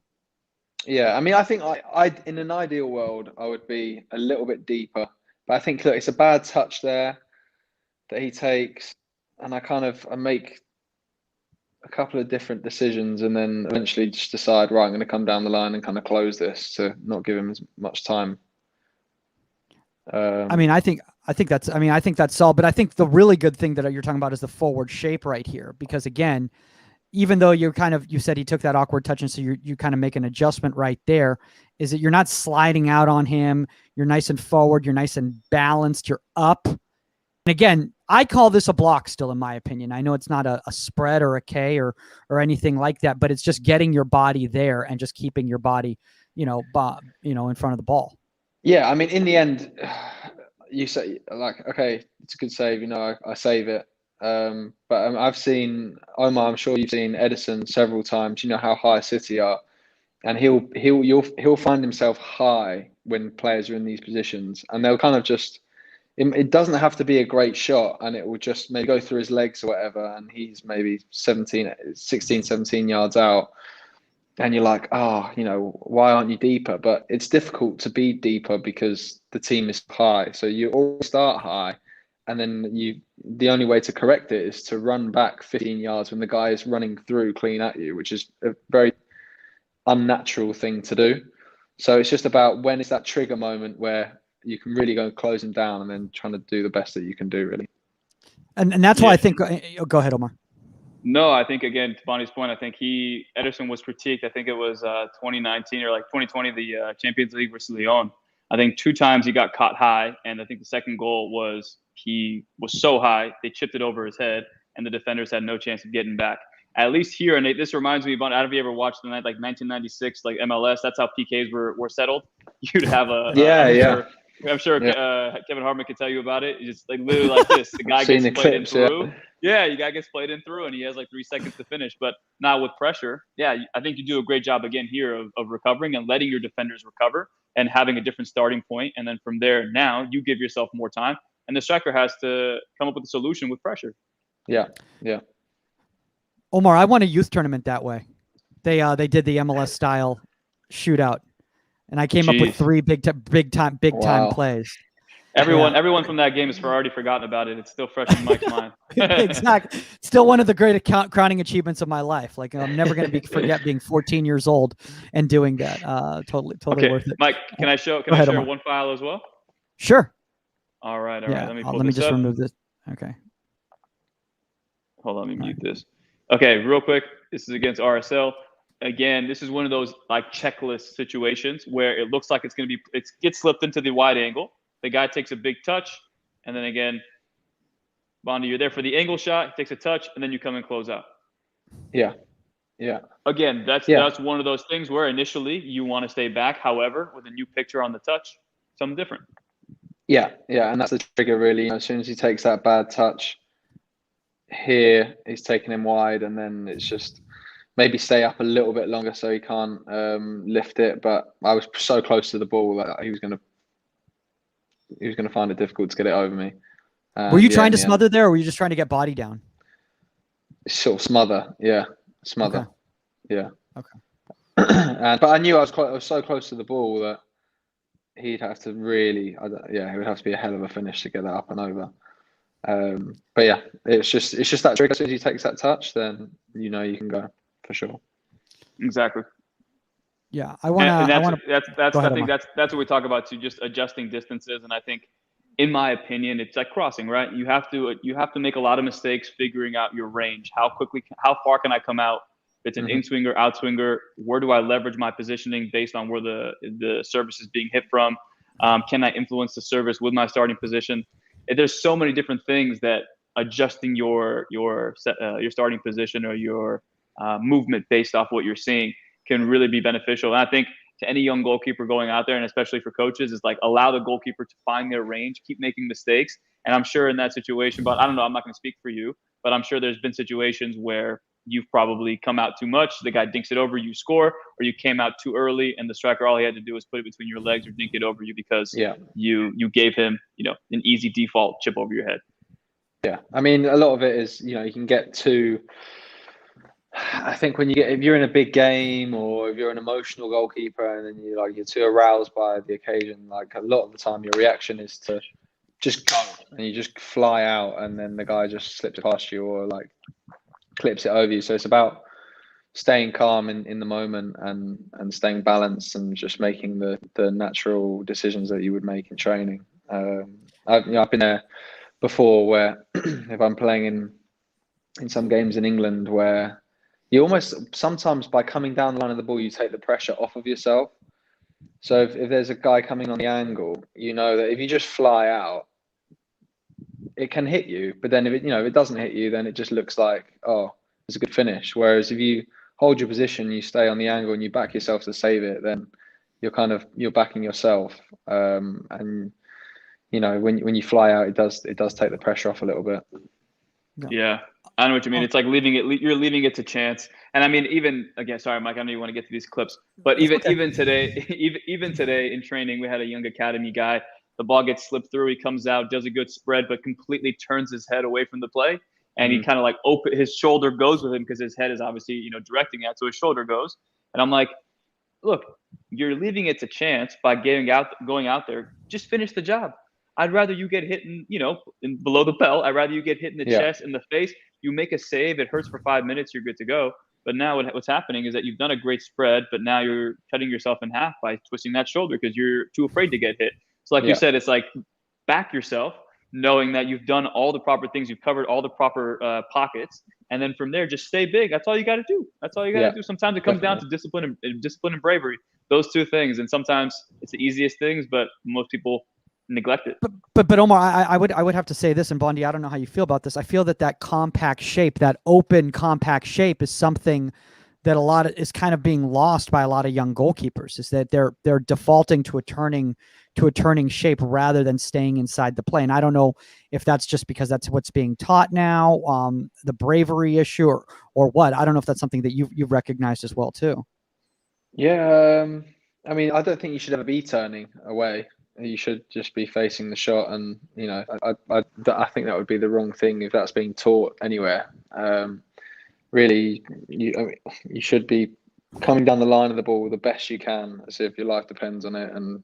Yeah, I mean, I think I in an ideal world, I would be a little bit deeper. But I think, look, it's a bad touch there that he takes, and I make a couple of different decisions, and then eventually just decide, right, I'm going to come down the line and kind of close this to not give him as much time. I think that's solid, but I think the really good thing that you're talking about is the forward shape right here, because again, even though you said he took that awkward touch, and so you kind of make an adjustment right there, is that you're not sliding out on him. You're nice and forward. You're nice and balanced. You're up. again, I call this a block still, in my opinion. I know it's not a spread or a K or anything like that, but it's just getting your body there and just keeping your body, in front of the ball. Yeah, I mean, in the end, you say like, okay, it's a good save. I save it. But I've seen Omar. I'm sure you've seen Edison several times. You know how high City are, and he'll find himself high when players are in these positions, and they'll kind of just. It doesn't have to be a great shot, and it will just maybe go through his legs or whatever, and he's maybe 16, 17 yards out. And you're like, why aren't you deeper? But it's difficult to be deeper because the team is high. So you all start high, and then the only way to correct it is to run back 15 yards when the guy is running through clean at you, which is a very unnatural thing to do. So it's just about when is that trigger moment where you can really go and close him down, and then trying to do the best that you can do, really. And that's why I think. Go ahead, Omar. No, I think, again, to Bonnie's point, I think Ederson was critiqued. I think it was 2019 or like 2020, the Champions League versus Lyon. I think 2 times he got caught high, and I think the second goal was he was so high they chipped it over his head, and the defenders had no chance of getting back. At least here, and this reminds me, Bonnie, have you ever watched the night like 1996, like MLS? That's how PKs were settled. You'd have I'm sure Kevin Hartman could tell you about it. It's just like literally like this. The guy gets played in through. Yeah, you guy gets played in through, and he has like 3 seconds to finish. But now with pressure, I think you do a great job again here of recovering and letting your defenders recover and having a different starting point. And then from there, now you give yourself more time, and the striker has to come up with a solution with pressure. Yeah. Omar, I won a youth tournament that way. They did the MLS style shootout. And I came up with 3 big time plays. Everyone from that game has already forgotten about it. It's still fresh in Mike's mind. Exactly. Still one of the great crowning achievements of my life. Like, I'm never going to forget being 14 years old and doing that. Totally worth it. Mike, can I share Omar. One file as well? Sure. All right. Let me just remove this. Okay. Hold on. Let me mute this. Okay, real quick. This is against RSL. Again, this is one of those like checklist situations where it looks like it gets slipped into the wide angle. The guy takes a big touch, and then again, Bondi, you're there for the angle shot. He takes a touch, and then you come and close out. Yeah. Again, that's one of those things where initially you want to stay back. However, with a new picture on the touch, something different. Yeah, and that's the trigger really. As soon as he takes that bad touch, here he's taking him wide, and then it's just. Maybe stay up a little bit longer so he can't lift it. But I was so close to the ball that he was gonna find it difficult to get it over me. Were you trying to smother there, or were you just trying to get body down? Sort of smother. Okay. Yeah. Okay. But I knew I was so close to the ball that he'd have to really, it would have to be a hell of a finish to get that up and over. But yeah, it's just that trigger. As soon as he takes that touch, then you can go. For sure. Exactly. Yeah, I want to. That's what we talk about too. Just adjusting distances, and I think, in my opinion, it's like crossing. Right? You have to make a lot of mistakes figuring out your range. How far can I come out? If it's an in swinger, out swinger. Where do I leverage my positioning based on where the service is being hit from? Can I influence the service with my starting position? There's so many different things that adjusting your starting position or your movement based off what you're seeing can really be beneficial. And I think to any young goalkeeper going out there, and especially for coaches, is like allow the goalkeeper to find their range, keep making mistakes. And I'm sure in that situation, but I don't know, I'm not going to speak for you, but I'm sure there's been situations where you've probably come out too much. The guy dinks it over, you score, or you came out too early and the striker, all he had to do was put it between your legs or dink it over you because you gave him, an easy default chip over your head. Yeah. I mean, a lot of it is, you can get too, I think if you're in a big game or if you're an emotional goalkeeper and then you're too aroused by the occasion, like a lot of the time your reaction is to just go and you just fly out and then the guy just slips it past you or like clips it over you. So it's about staying calm in the moment and staying balanced and just making the natural decisions that you would make in training. I've been there before where if I'm playing in some games in England where you almost sometimes by coming down the line of the ball, you take the pressure off of yourself. So if there's a guy coming on the angle, that if you just fly out, it can hit you, but then if it, if it doesn't hit you, then it just looks like, oh, it's a good finish. Whereas if you hold your position, you stay on the angle and you back yourself to save it, then you're backing yourself. And when you fly out, it does take the pressure off a little bit. Yeah, I know what you mean. It's like you're leaving it to chance. And I mean, even again, sorry, Mike, I know you want to get to these clips, but even today, even today in training, we had a young academy guy. The ball gets slipped through. He comes out, does a good spread, but completely turns his head away from the play, and he kind of like his shoulder goes with him because his head is obviously directing it, so his shoulder goes. And I'm like, look, you're leaving it to chance by going out there. Just finish the job. I'd rather you get hit in below the belt. I'd rather you get hit in the chest, in the face. You make a save. It hurts for 5 minutes. You're good to go. But now what's happening is that you've done a great spread, but now you're cutting yourself in half by twisting that shoulder because you're too afraid to get hit. So like you said, it's like back yourself, knowing that you've done all the proper things. You've covered all the proper pockets. And then from there, just stay big. That's all you got to do. That's all you got to do. Sometimes it comes down to discipline and bravery. Those two things. And sometimes it's the easiest things, but most people neglect it. But Omar, I would have to say this, and Bondi, I don't know how you feel about this. I feel that compact shape, that open compact shape, is something that is kind of being lost by a lot of young goalkeepers. Is that they're defaulting to a turning shape rather than staying inside the play. And I don't know if that's just because that's what's being taught now, the bravery issue, or what. I don't know if that's something that you've recognized as well too. Yeah, I mean, I don't think you should ever be turning away. You should just be facing the shot, and I think that would be the wrong thing if that's being taught anywhere. Really, you should be coming down the line of the ball the best you can, as if your life depends on it, and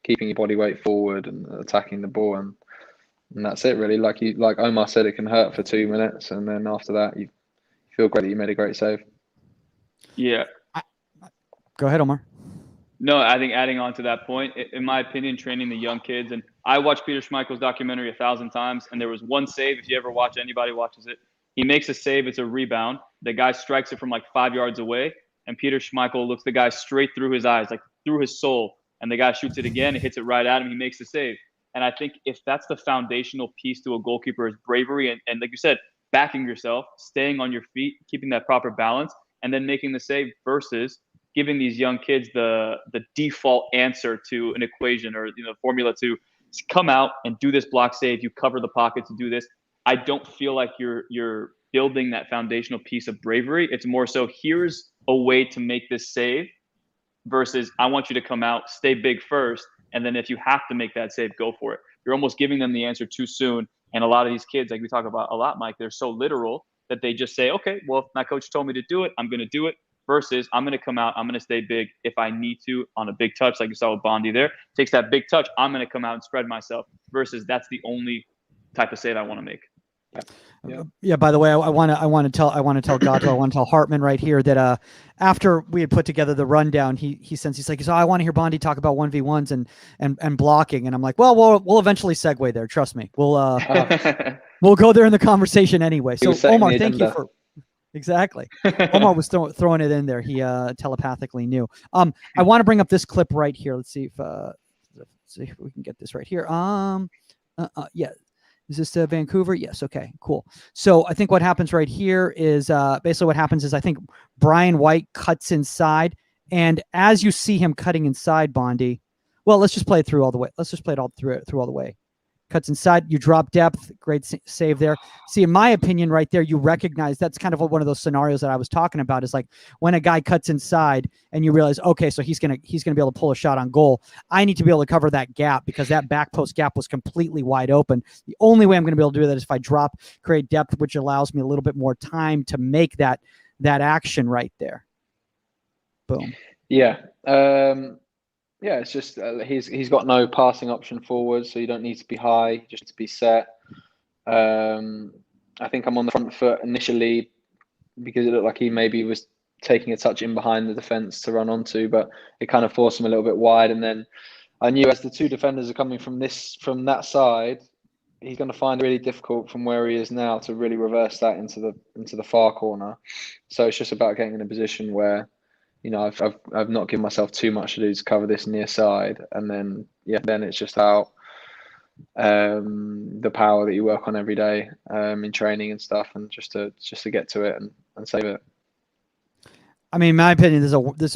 keeping your body weight forward and attacking the ball, and that's it really. Like Omar said, it can hurt for 2 minutes, and then after that, you feel great that you made a great save. Yeah. Go ahead, Omar. No, I think adding on to that point, in my opinion, training the young kids, and I watched Peter Schmeichel's documentary 1,000 times, and there was one save. If you ever watch, anybody watches it, he makes a save. It's a rebound. The guy strikes it from like 5 yards away, and Peter Schmeichel looks the guy straight through his eyes, like through his soul, and the guy shoots it again. It hits it right at him. He makes the save. And I think if that's the foundational piece to a goalkeeper is bravery, and like you said, backing yourself, staying on your feet, keeping that proper balance, and then making the save versus giving these young kids the default answer to an equation or formula to come out and do this block save. You cover the pocket to do this. I don't feel like you're building that foundational piece of bravery. It's more so here's a way to make this save versus I want you to come out, stay big first, and then if you have to make that save, go for it. You're almost giving them the answer too soon. And a lot of these kids, like we talk about a lot, Mike, they're so literal that they just say, okay, well, if my coach told me to do it, I'm going to do it. Versus I'm going to come out, I'm going to stay big if I need to on a big touch, like you saw with Bondi there. Takes that big touch, I'm going to come out and spread myself. Versus that's the only type of save I want to make. Yeah. By the way, I want to tell Gato, I want to tell Hartman right here that after we had put together the rundown, he's like, so I want to hear Bondi talk about 1v1s and blocking, and I'm like, well, we'll eventually segue there. Trust me, we'll go there in the conversation anyway. So Omar, thank you for. Exactly. Omar was throwing it in there. He telepathically knew. I want to bring up this clip right here. Let's see if we can get this right here. Yeah. Is this Vancouver? Yes. Okay, cool. So I think what happens right here is basically what happens is I think Brian White cuts inside, and as you see him cutting inside, Bondi, well, let's just play it through all the way. Let's just play it all through all the way. Cuts inside, you drop depth, great save there. See, in my opinion, right there, you recognize that's kind of one of those scenarios that I was talking about. Is like when a guy cuts inside and you realize, okay, so he's gonna be able to pull a shot on goal. I need to be able to cover that gap because that back post gap was completely wide open. The only way I'm going to be able to do that is if I create depth, which allows me a little bit more time to make that action right there. Boom. Yeah. Yeah, it's just he's got no passing option forward, so you don't need to be high, just to be set. I think I'm on the front foot initially because it looked like he maybe was taking a touch in behind the defence to run onto, but it kind of forced him a little bit wide. And then I knew as the two defenders are coming from that side, he's going to find it really difficult from where he is now to really reverse that into the far corner. So it's just about getting in a position where, I've not given myself too much to do to cover this near side, and then then it's just how the power that you work on every day in training and stuff, and just to get to it and save it. I mean, in my opinion, this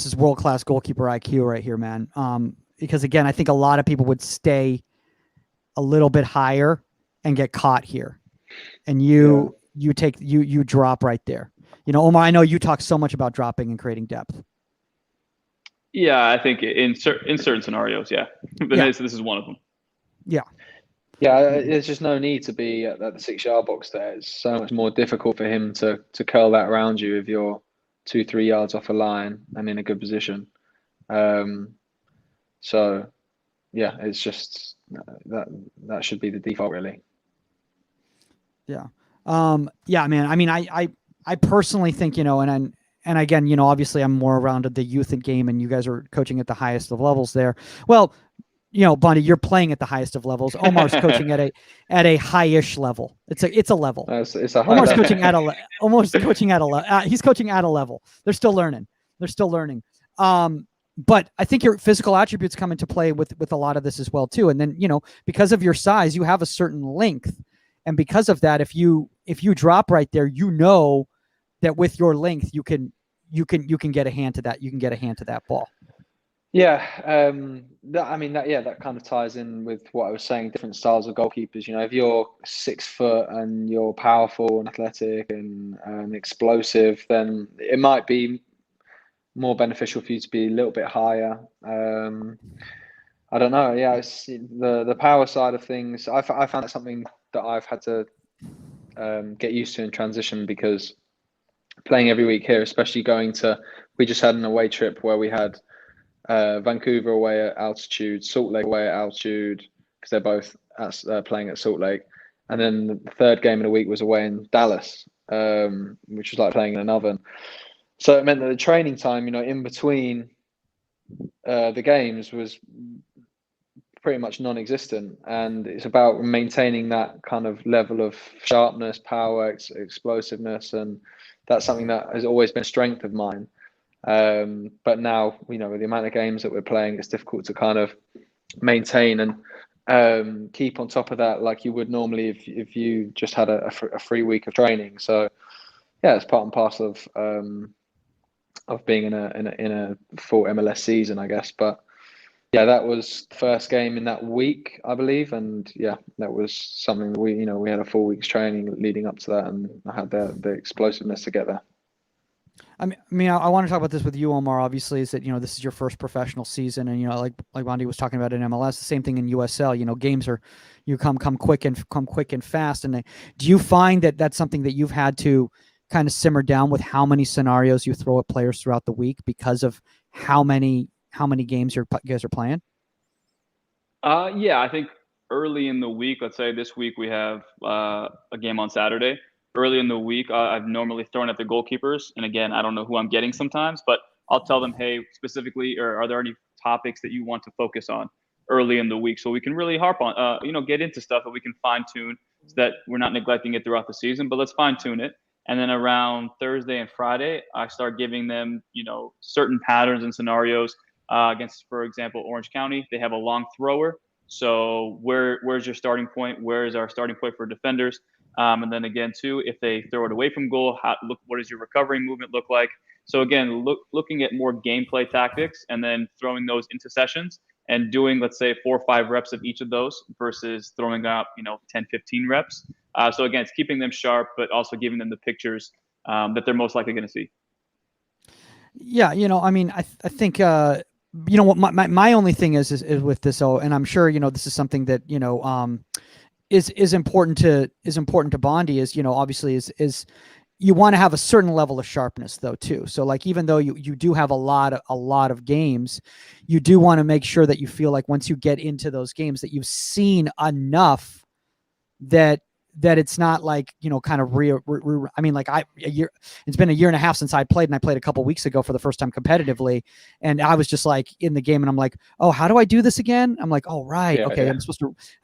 is world-class goalkeeper IQ right here, man. Because again, I think a lot of people would stay a little bit higher and get caught here, and you drop right there. You know, Omar, I know you talk so much about dropping and creating depth. Yeah, I think in certain scenarios, yeah. This is one of them. Yeah. Yeah, there's just no need to be at the 6-yard box there. It's so much more difficult for him to curl that around you if you're 2-3 yards off a line and in a good position. So yeah, it's just that should be the default, really. Yeah. Yeah, man. I mean, I personally think, you know, and again, you know, obviously I'm more around the youth game, and you guys are coaching at the highest of levels there. Well, you know, Bondi, you're playing at the highest of levels. Omar's coaching at a high-ish level. It's a level. It's a high Omar's level. coaching at he's coaching at a level. They're still learning. But I think your physical attributes come into play with a lot of this as well too. And then, you know, because of your size, you have a certain length, and because of that, if you drop right there, you know that with your length, you can get a hand to that. You can get a hand to that ball. Yeah, that kind of ties in with what I was saying. Different styles of goalkeepers. You know, if you're 6 foot and you're powerful and athletic and explosive, then it might be more beneficial for you to be a little bit higher. I don't know. Yeah, it's the power side of things. I found it something that I've had to get used to in transition, because playing every week here, especially we just had an away trip where we had Vancouver away at altitude, Salt Lake away at altitude, because they're both playing at Salt Lake, and then the third game of the week was away in Dallas, which was like playing in an oven. So it meant that the training time, you know, in between the games was pretty much non-existent, and it's about maintaining that kind of level of sharpness, power, explosiveness, and that's something that has always been a strength of mine. But now, you know, with the amount of games that we're playing, it's difficult to kind of maintain and keep on top of that like you would normally if you just had a free week of training. So yeah, it's part and parcel of being in a full MLS season, I guess. But yeah, that was the first game in that week, I believe, and yeah, that was something that we had a full week's training leading up to that, and I had the explosiveness to get there. I mean, I want to talk about this with you, Omar. Obviously, is that, you know, this is your first professional season, and, you know, like Bondi was talking about in MLS, the same thing in USL. You know, games come quick and fast. And do you find that that's something that you've had to kind of simmer down with how many scenarios you throw at players throughout the week because of how many games you guys are playing? Yeah, I think early in the week, let's say this week we have a game on Saturday. Early in the week, I've normally thrown at the goalkeepers. And again, I don't know who I'm getting sometimes, but I'll tell them, hey, specifically, or are there any topics that you want to focus on early in the week? So we can really harp on, get into stuff that we can fine tune so that we're not neglecting it throughout the season, but let's fine tune it. And then around Thursday and Friday, I start giving them, you know, certain patterns and scenarios against, for example, Orange County. They have a long thrower. So where's your starting point? Where is our starting point for defenders? And then again, too, if they throw it away from goal, what does your recovery movement look like? So again, looking at more gameplay tactics and then throwing those into sessions and doing, let's say, 4 or 5 reps of each of those versus throwing out, 10, 15 reps. So again, it's keeping them sharp, but also giving them the pictures that they're most likely going to see. Yeah, you know, I mean, I think, you know, what my only thing is with this, and I'm sure, you know, this is something that, you know, is important to Bondi, is, you know, obviously is you want to have a certain level of sharpness though too. So like, even though you do have a lot of games, you do want to make sure that you feel like once you get into those games that you've seen enough that it's not like, you know, kind of I mean, like it's been a year and a half since I played, and I played a couple weeks ago for the first time competitively. And I was just like in the game and I'm like, oh, how do I do this again? I'm like, oh, right. Yeah, okay. Yeah.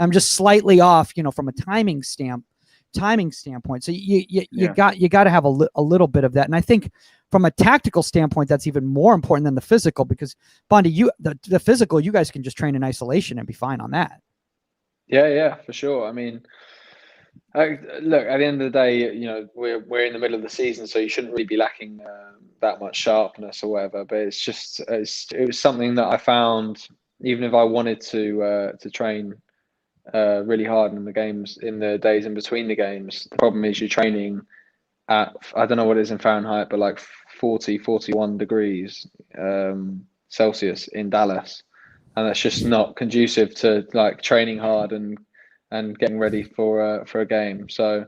I'm just slightly off, you know, from a timing standpoint. So you got to have a little bit of that. And I think from a tactical standpoint, that's even more important than the physical, because Bondi, the physical, you guys can just train in isolation and be fine on that. Yeah, for sure. I mean, look, at the end of the day, you know, we're in the middle of the season, so you shouldn't really be lacking that much sharpness or whatever. But it's just it was something that I found, even if I wanted to train really hard in the games, in the days in between the games. The problem is you're training at, I don't know what it is in Fahrenheit, but like 40, 41 degrees Celsius in Dallas. And that's just not conducive to like training hard and getting ready for a game. So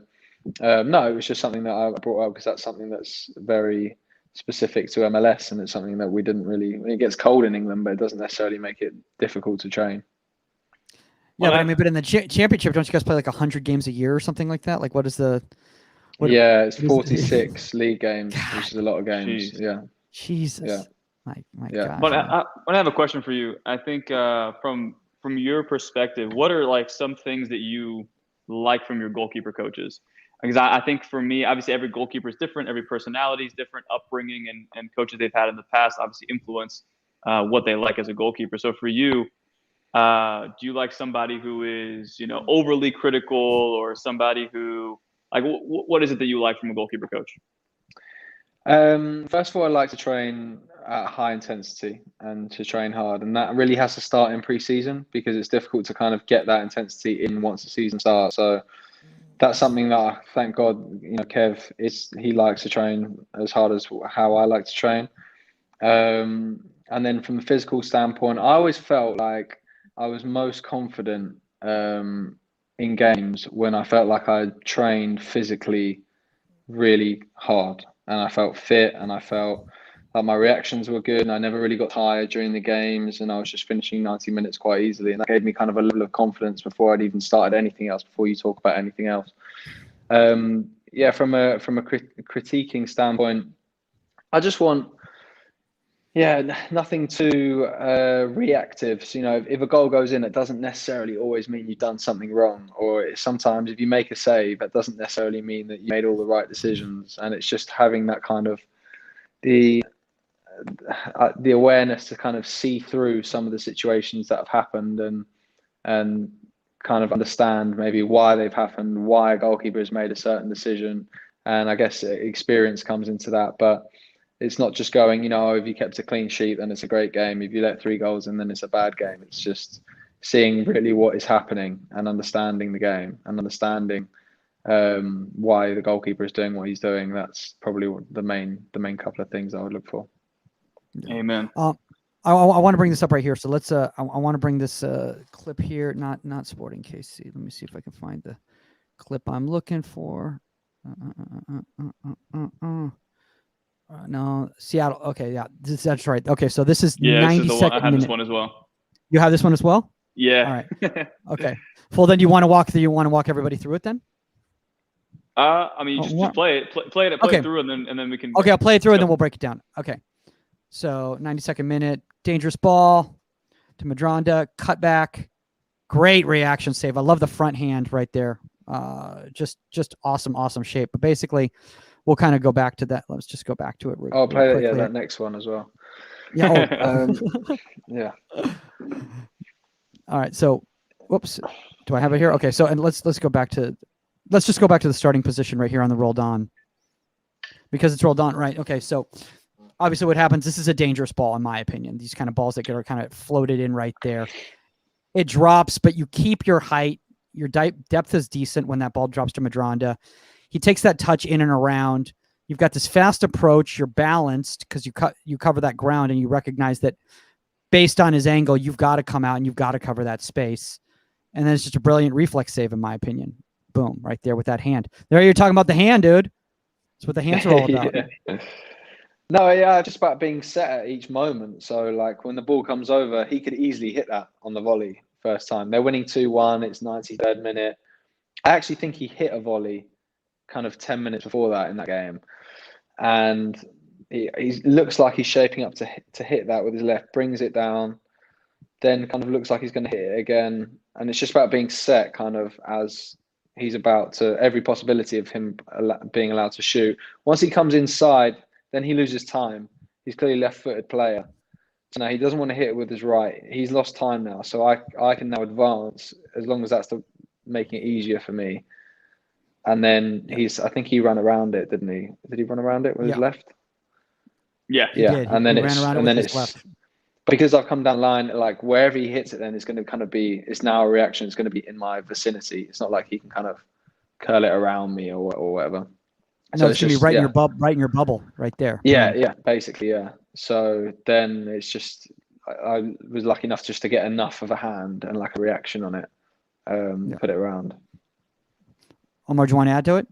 no, it was just something that I brought up because that's something that's very specific to MLS, and it's something that we didn't really. It gets cold in England, but it doesn't necessarily make it difficult to train. Yeah, but I mean, but in the championship, don't you guys play like 100 games a year or something like that? Like, what is the? Yeah, it's 46 league games, which is a lot of games. Jeez. Yeah. Jesus. Yeah. My Yeah. gosh. But I have a question for you. I think from your perspective, what are like some things that you like from your goalkeeper coaches? Because I think for me, obviously every goalkeeper is different, every personality is different, upbringing and coaches they've had in the past obviously influence what they like as a goalkeeper. So for you, do you like somebody who is, you know, overly critical, or somebody who like what is it that you like from a goalkeeper coach? First of all, I like to train at high intensity and to train hard, and that really has to start in pre-season because it's difficult to kind of get that intensity in once the season starts. So that's something that I thank God, you know, Kev he likes to train as hard as how I like to train. And then from the physical standpoint, I always felt like I was most confident in games when I felt like I trained physically really hard and I felt fit and I felt like my reactions were good and I never really got tired during the games and I was just finishing 90 minutes quite easily, and that gave me kind of a level of confidence before I'd even started anything else, before you talk about anything else. Yeah, from a critiquing standpoint, I just want nothing too reactive. So, you know, if a goal goes in, it doesn't necessarily always mean you've done something wrong. Or sometimes if you make a save, that doesn't necessarily mean that you made all the right decisions. And it's just having that kind of the awareness to kind of see through some of the situations that have happened and kind of understand maybe why they've happened, why a goalkeeper has made a certain decision. And I guess experience comes into that. But it's not just going, you know, if you kept a clean sheet, then it's a great game. If you let 3 goals in, then it's a bad game. It's just seeing really what is happening and understanding the game and understanding why the goalkeeper is doing what he's doing. That's probably the main couple of things I would look for. Amen. I want to bring this up right here. So let's. I want to bring this clip here. Not Sporting KC. Let me see if I can find the clip I'm looking for. No, Seattle. Okay, yeah, that's right. Okay, so this is 90 second. I have this one as well. You have this one as well? Yeah. All right. Okay. Well, then you want to walk everybody through it then? I mean, just play it through, and then we can. Okay, I'll play it through, and then we'll break it down. Okay. So 92nd minute, dangerous ball to Madronda, cut back, great reaction save. I love the front hand right there. Just awesome shape. But basically, we'll kind of go back to that. Let's just go back to it. I'll play that next one as well. Yeah. Yeah. All right. So, whoops. Do I have it here? Okay. So, and let's just go back to the starting position right here on the rolled on, because it's rolled on, right? Okay. So, obviously, what happens? This is a dangerous ball, in my opinion. These kind of balls that are kind of floated in right there. It drops, but you keep your height. Your depth is decent when that ball drops to Madronda. He takes that touch in and around. You've got this fast approach. You're balanced because you cover that ground, and you recognize that based on his angle, you've got to come out and you've got to cover that space. And then it's just a brilliant reflex save, in my opinion. Boom, right there with that hand. There, you're talking about the hand, dude. That's what the hands are all about. Yeah. No, yeah, just about being set at each moment. So, like, when the ball comes over, he could easily hit that on the volley first time. They're winning 2-1. It's 93rd minute. I actually think he hit a volley kind of 10 minutes before that in that game. And he looks like he's shaping up to hit that with his left, brings it down, then kind of looks like he's going to hit it again. And it's just about being set kind of as he's about to, every possibility of him being allowed to shoot. Once he comes inside, then he loses time. He's clearly a left-footed player. So now he doesn't want to hit it with his right. He's lost time now, so I can now advance as long as that's making it easier for me. And then I think he ran around it, didn't he? Did he run around it with his left? Yeah, he did. And then he ran around it with his left. Because I've come down the line, like wherever he hits it, then it's going to kind of be. It's now a reaction. It's going to be in my vicinity. It's not like he can kind of curl it around me or whatever. No, it's going to be right in your bubble, right there. Yeah, basically, yeah. So then it's just I was lucky enough just to get enough of a hand and like a reaction on it, put it around. Omar, do you want to add to it?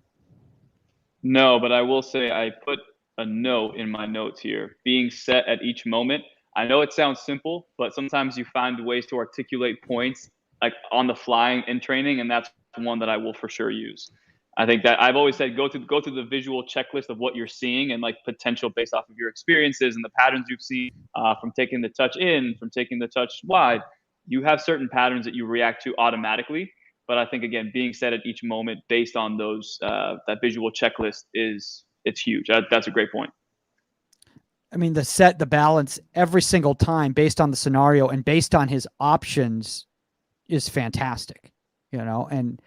No, but I will say I put a note in my notes here. Being set at each moment. I know it sounds simple, but sometimes you find ways to articulate points like on the fly in training, and that's one that I will for sure use. I think that I've always said go through the visual checklist of what you're seeing and like potential based off of your experiences and the patterns you've seen from taking the touch in, from taking the touch wide. You have certain patterns that you react to automatically. But I think, again, being set at each moment based on those that visual checklist it's huge. That's a great point. I mean, the balance every single time based on the scenario and based on his options is fantastic, and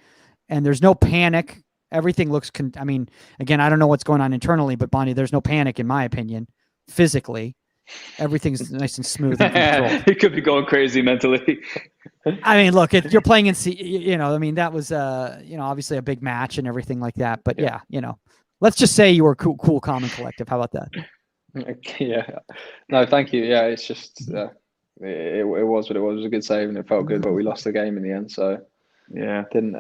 there's no panic. Everything looks, I mean, again, I don't know what's going on internally, but Bonnie, there's no panic in my opinion, physically. Everything's nice and smooth and controlled. He could be going crazy mentally. I mean, look, if you're playing in I mean, that was, obviously a big match and everything like that. But yeah, let's just say you were cool, calm, and collective. How about that? Yeah. No, thank you. Yeah, it's just, it was what it was. It was a good save and it felt good, but we lost the game in the end. So yeah, didn't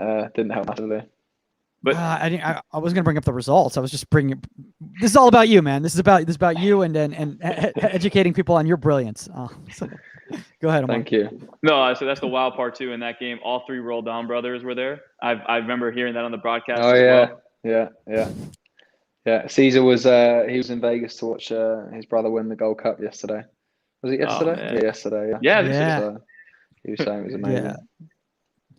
help massively. But I was going to bring up the results. I was just bringing. This is all about you, man. This is about you and educating people on your brilliance. So, go ahead, Omar. Thank you. No, so that's the wild part too. In that game, all three Roldan brothers were there. I remember hearing that on the broadcast. Oh as yeah, well. yeah. Caesar was he was in Vegas to watch his brother win the Gold Cup yesterday. Was it yesterday? Oh, yeah, yesterday. Yeah. So he was saying it was amazing. Yeah.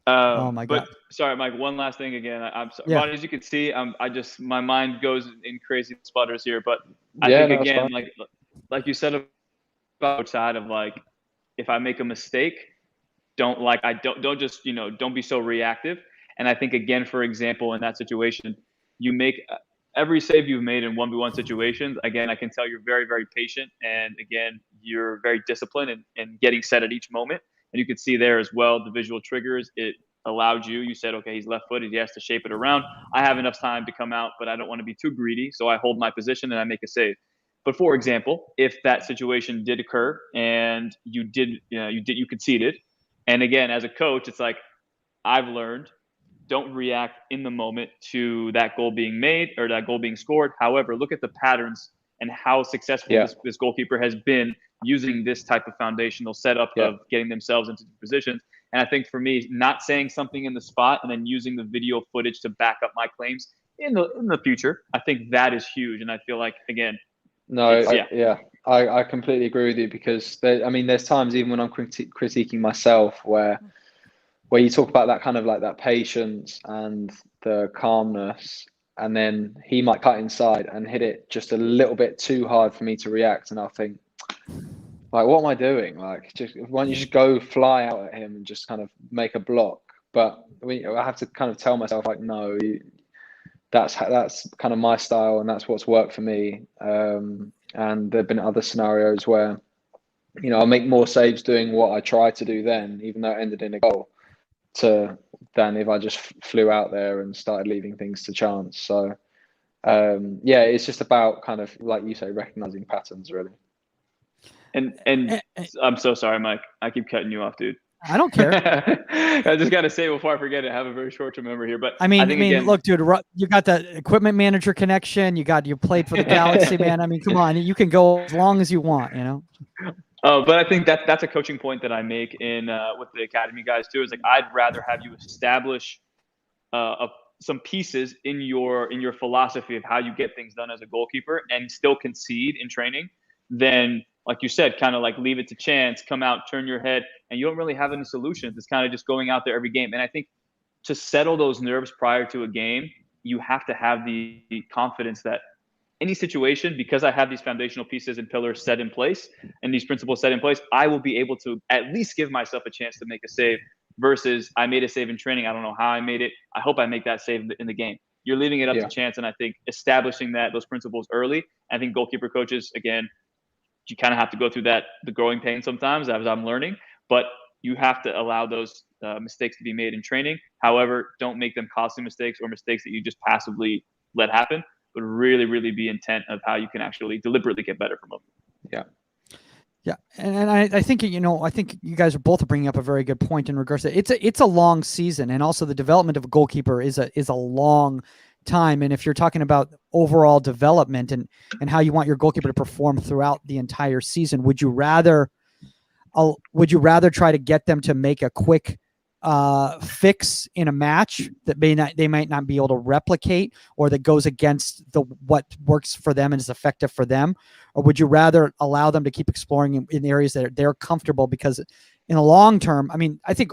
Oh my God! Sorry, Mike. One last thing again. I'm sorry. Yeah. As you can see, my mind goes in crazy sputters here. But I think again, like you said about side of like, if I make a mistake, don't just don't be so reactive. And I think again, for example, in that situation, you make every save you've made in 1v1 situations. Again, I can tell you're very, very patient, and again, you're very disciplined in getting set at each moment. And you could see there as well, the visual triggers, it allowed you said, okay, he's left-footed, he has to shape it around. I have enough time to come out, but I don't want to be too greedy. So I hold my position and I make a save. But for example, if that situation did occur and you conceded, and again, as a coach, it's like, I've learned, don't react in the moment to that goal being made or that goal being scored. However, look at the patterns and how successful this goalkeeper has been using this type of foundational setup of getting themselves into positions. And I think for me, not saying something in the spot and then using the video footage to back up my claims in the future, I think that is huge. And I feel like, again, I completely agree with you, because there's times even when I'm critiquing myself where you talk about that kind of like that patience and the calmness, and then he might cut inside and hit it just a little bit too hard for me to react, and I'll think, like, what am I doing? Like, why don't you just go fly out at him and just kind of make a block? But I have to kind of tell myself, like, no, that's kind of my style, and that's what's worked for me. And there've been other scenarios where, I'll make more saves doing what I tried to do then, even though it ended in a goal, than if I just flew out there and started leaving things to chance. So it's just about kind of, like you say, recognizing patterns, really. And I'm so sorry, Mike. I keep cutting you off, dude. I don't care. I just got to say before I forget it, I have a very short-term memory here. But I mean, again, look, dude, you got the equipment manager connection. You played for the Galaxy, man. I mean, come on, you can go as long as you want, But I think that's a coaching point that I make in with the academy guys too. Is like, I'd rather have you establish some pieces in your philosophy of how you get things done as a goalkeeper and still concede in training than, like you said, kind of like leave it to chance, come out, turn your head, and you don't really have any solutions. It's kind of just going out there every game. And I think to settle those nerves prior to a game, you have to have the confidence that any situation, because I have these foundational pieces and pillars set in place and these principles set in place, I will be able to at least give myself a chance to make a save versus I made a save in training. I don't know how I made it. I hope I make that save in the game. You're leaving it up to chance. And I think establishing those principles early, I think goalkeeper coaches, again, you kind of have to go through the growing pain sometimes as I'm learning, but you have to allow those mistakes to be made in training. However, don't make them costly mistakes or mistakes that you just passively let happen, but really, really be intent of how you can actually deliberately get better from them. Yeah. Yeah, and I think I think you guys are both bringing up a very good point in regards to it's a long season, and also the development of a goalkeeper is a long time. And if you're talking about overall development and how you want your goalkeeper to perform throughout the entire season, would you rather try to get them to make a quick fix in a match that they might not be able to replicate, or that goes against what works for them and is effective for them? Or would you rather allow them to keep exploring in areas that they're comfortable? Because in the long term, I mean, I think,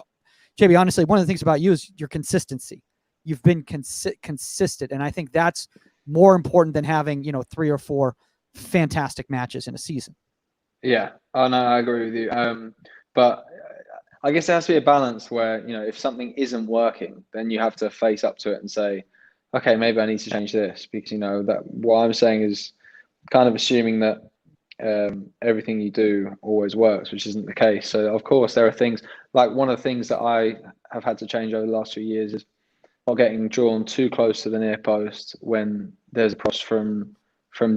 JB, honestly, one of the things about you is your consistency. You've been consistent, and I think that's more important than having 3 or 4 fantastic matches in a season. Yeah, oh no, I agree with you. But I guess there has to be a balance where, if something isn't working, then you have to face up to it and say, okay, maybe I need to change this, because that what I'm saying is kind of assuming that everything you do always works, which isn't the case. So of course there are things, like one of the things that I have had to change over the last few years is not getting drawn too close to the near post when there's a cross from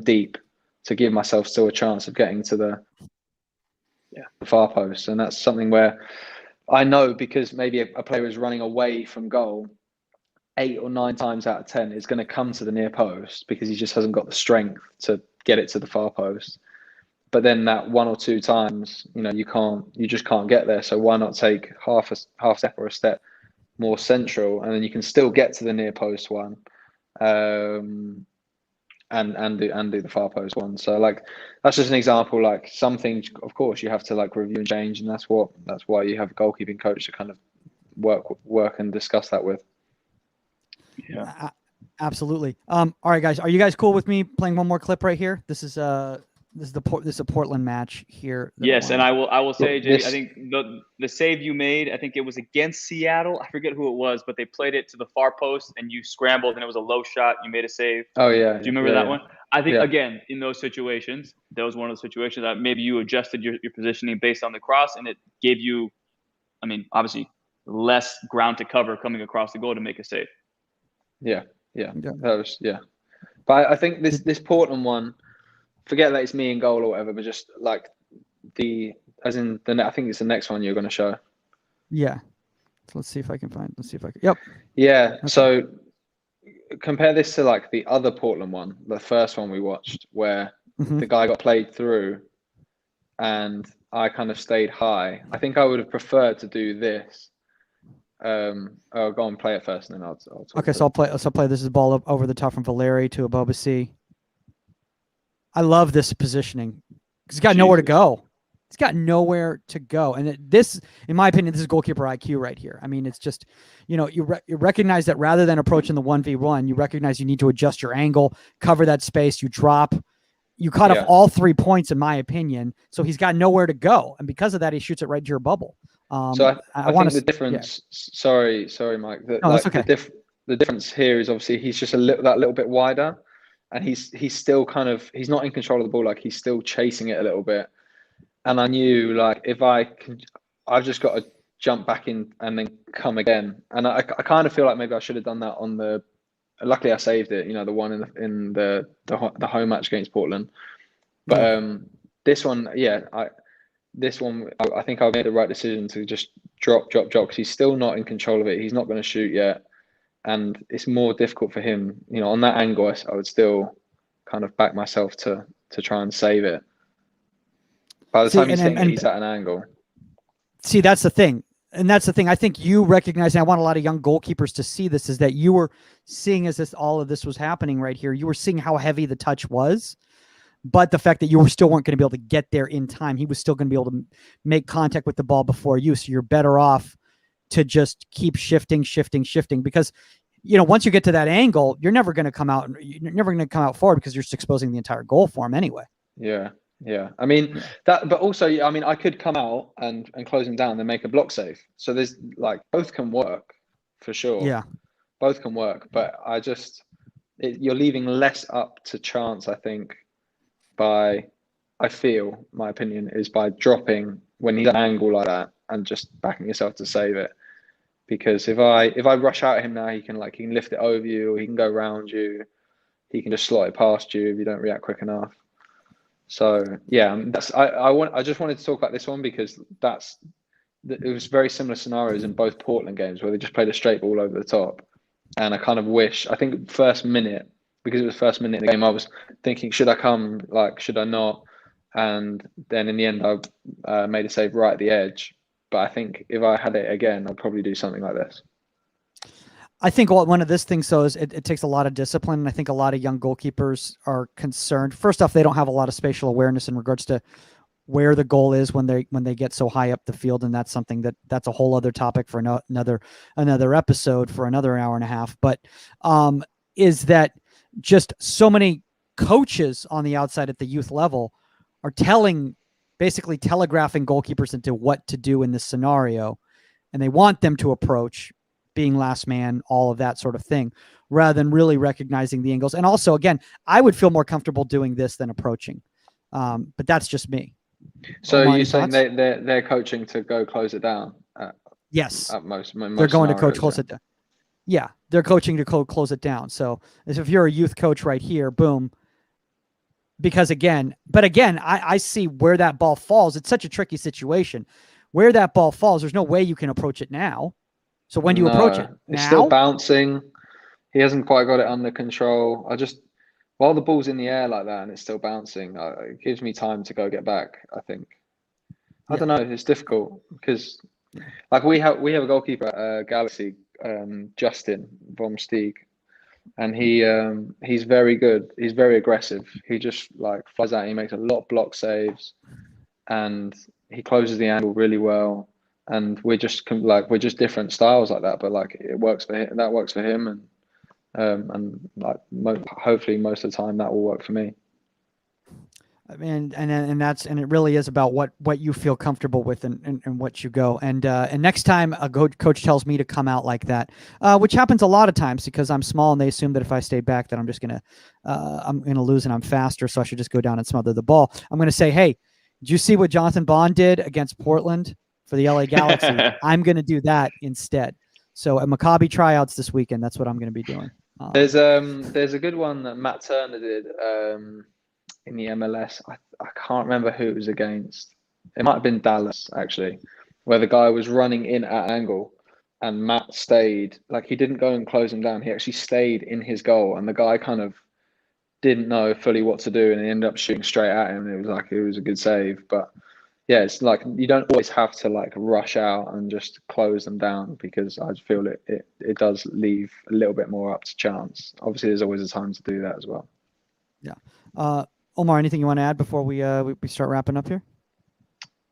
deep, to give myself still a chance of getting to the far post. And that's something where I know, because maybe a player is running away from goal 8 or 9 times out of 10 is going to come to the near post because he just hasn't got the strength to get it to the far post. But then that 1 or 2 times, you just can't get there. So why not take half step or a step more central, and then you can still get to the near post one, and do the far post one. So that's just an example. Like, some things, of course, you have to review and change, and that's why you have a goalkeeping coach to kind of work and discuss that with. Yeah, absolutely. All right, guys, are you guys cool with me playing one more clip right here? This is a Portland match here. Yes, and I will say, Jay, I think the save you made, I think it was against Seattle. I forget who it was, but they played it to the far post and you scrambled and it was a low shot. You made a save. Oh yeah. Do you remember that one? I think again, in those situations, that was one of the situations that maybe you adjusted your positioning based on the cross, and it gave you, I mean, obviously less ground to cover coming across the goal to make a save. Yeah. That was But I think this Portland one, forget that it's me in goal or whatever, but just I think it's the next one you're going to show. Yeah. So let's see if I can. Yep. Yeah. Okay. So compare this to the other Portland one, the first one we watched, where the guy got played through and I kind of stayed high. I think I would have preferred to do this. I'll go and play it first, and then I'll talk. Okay, so I'll play. This is a ball over the top from Valeri to Abobasi. I love this positioning because he's got nowhere to go. He's got nowhere to go, and this, in my opinion, this is goalkeeper IQ right here. I mean, it's just, you recognize that rather than approaching the 1v1, you recognize you need to adjust your angle, cover that space, you drop. You cut off all 3 points, in my opinion. So he's got nowhere to go, and because of that, he shoots it right to your bubble. So I think the difference. Yeah. Sorry, Mike. That's okay. The difference here is obviously he's just that little bit wider, and he's still he's not in control of the ball. He's still chasing it a little bit. And I knew if I've just got to jump back in and then come again. And I kind of feel like maybe I should have done that on the. Luckily, I saved it. The one in the home match against Portland. But this one, I think I made the right decision to just drop because he's still not in control of it. He's not going to shoot yet, and it's more difficult for him. On that angle, I would still kind of back myself to try and save it. By the time he's thinking he's at an angle. See, that's the thing. And that's the thing. I think you recognize, and I want a lot of young goalkeepers to see this, is that you were seeing as all of this was happening right here, you were seeing how heavy the touch was, but the fact that you still weren't going to be able to get there in time. He was still going to be able to make contact with the ball before you. So you're better off to just keep shifting, because once you get to that angle, you're never going to come out. You're never going to come out forward because you're just exposing the entire goal for him anyway. Yeah. I mean that, but also, I mean, I could come out and close him down and make a block save. So there's like both can work for sure. Yeah. Both can work, but you're leaving less up to chance, I think, I feel, my opinion is by dropping when he's at an angle like that and just backing yourself to save it. Because if I rush out at him now, he can lift it over you, or he can go around you, he can just slot it past you if you don't react quick enough. So yeah, I just wanted to talk about this one because it was very similar scenarios in both Portland games where they just played a straight ball over the top. And I kind of wish, I think first minute, because it was first minute in the game, I was thinking, should I come? Should I not? And then in the end, I made a save right at the edge. But I think if I had it again, I'd probably do something like this. I think one of this things, though, is it takes a lot of discipline. And I think a lot of young goalkeepers are concerned. First off, they don't have a lot of spatial awareness in regards to where the goal is when they get so high up the field. And that's something that's a whole other topic for another episode for another hour and a half. But is that just so many coaches on the outside at the youth level are basically telegraphing goalkeepers into what to do in this scenario. And they want them to approach being last man, all of that sort of thing, rather than really recognizing the angles. And also, again, I would feel more comfortable doing this than approaching. But that's just me. So you're saying they're coaching to go close it down? Yes. At most they're going to coach close it down. Yeah, they're coaching to close it down. So if you're a youth coach right here, boom. Because again, I see where that ball falls. It's such a tricky situation. Where that ball falls, there's no way you can approach it now. So when do you approach it? Now? It's still bouncing. He hasn't quite got it under control. While the ball's in the air like that and it's still bouncing, it gives me time to go get back, I think. I don't know. It's difficult because we have a goalkeeper at Galaxy, Justin Vom Steeg, and he's very good. He's very aggressive. He just flies out. He makes a lot of block saves, and he closes the angle really well. And we're just different styles like that, but it works for him. That works for him, and hopefully most of the time that will work for me. I mean, and it really is about what you feel comfortable with and what you go. And next time a coach tells me to come out like that, which happens a lot of times because I'm small and they assume that if I stay back that I'm gonna lose and I'm faster, so I should just go down and smother the ball. I'm gonna say, hey, did you see what Jonathan Bond did against Portland for the LA Galaxy? I'm gonna do that instead. So at Maccabi tryouts this weekend, that's what I'm gonna be doing. There's a good one that Matt Turner did in the MLS. I can't remember who it was against. It might have been Dallas actually, where the guy was running in at angle and Matt stayed. He didn't go and close him down. He actually stayed in his goal, and the guy kind of didn't know fully what to do, and he ended up shooting straight at him. And it was a good save, but yeah, it's you don't always have to rush out and just close them down, because I feel it does leave a little bit more up to chance. Obviously, there's always a time to do that as well. Yeah. Omar, anything you want to add before we start wrapping up here?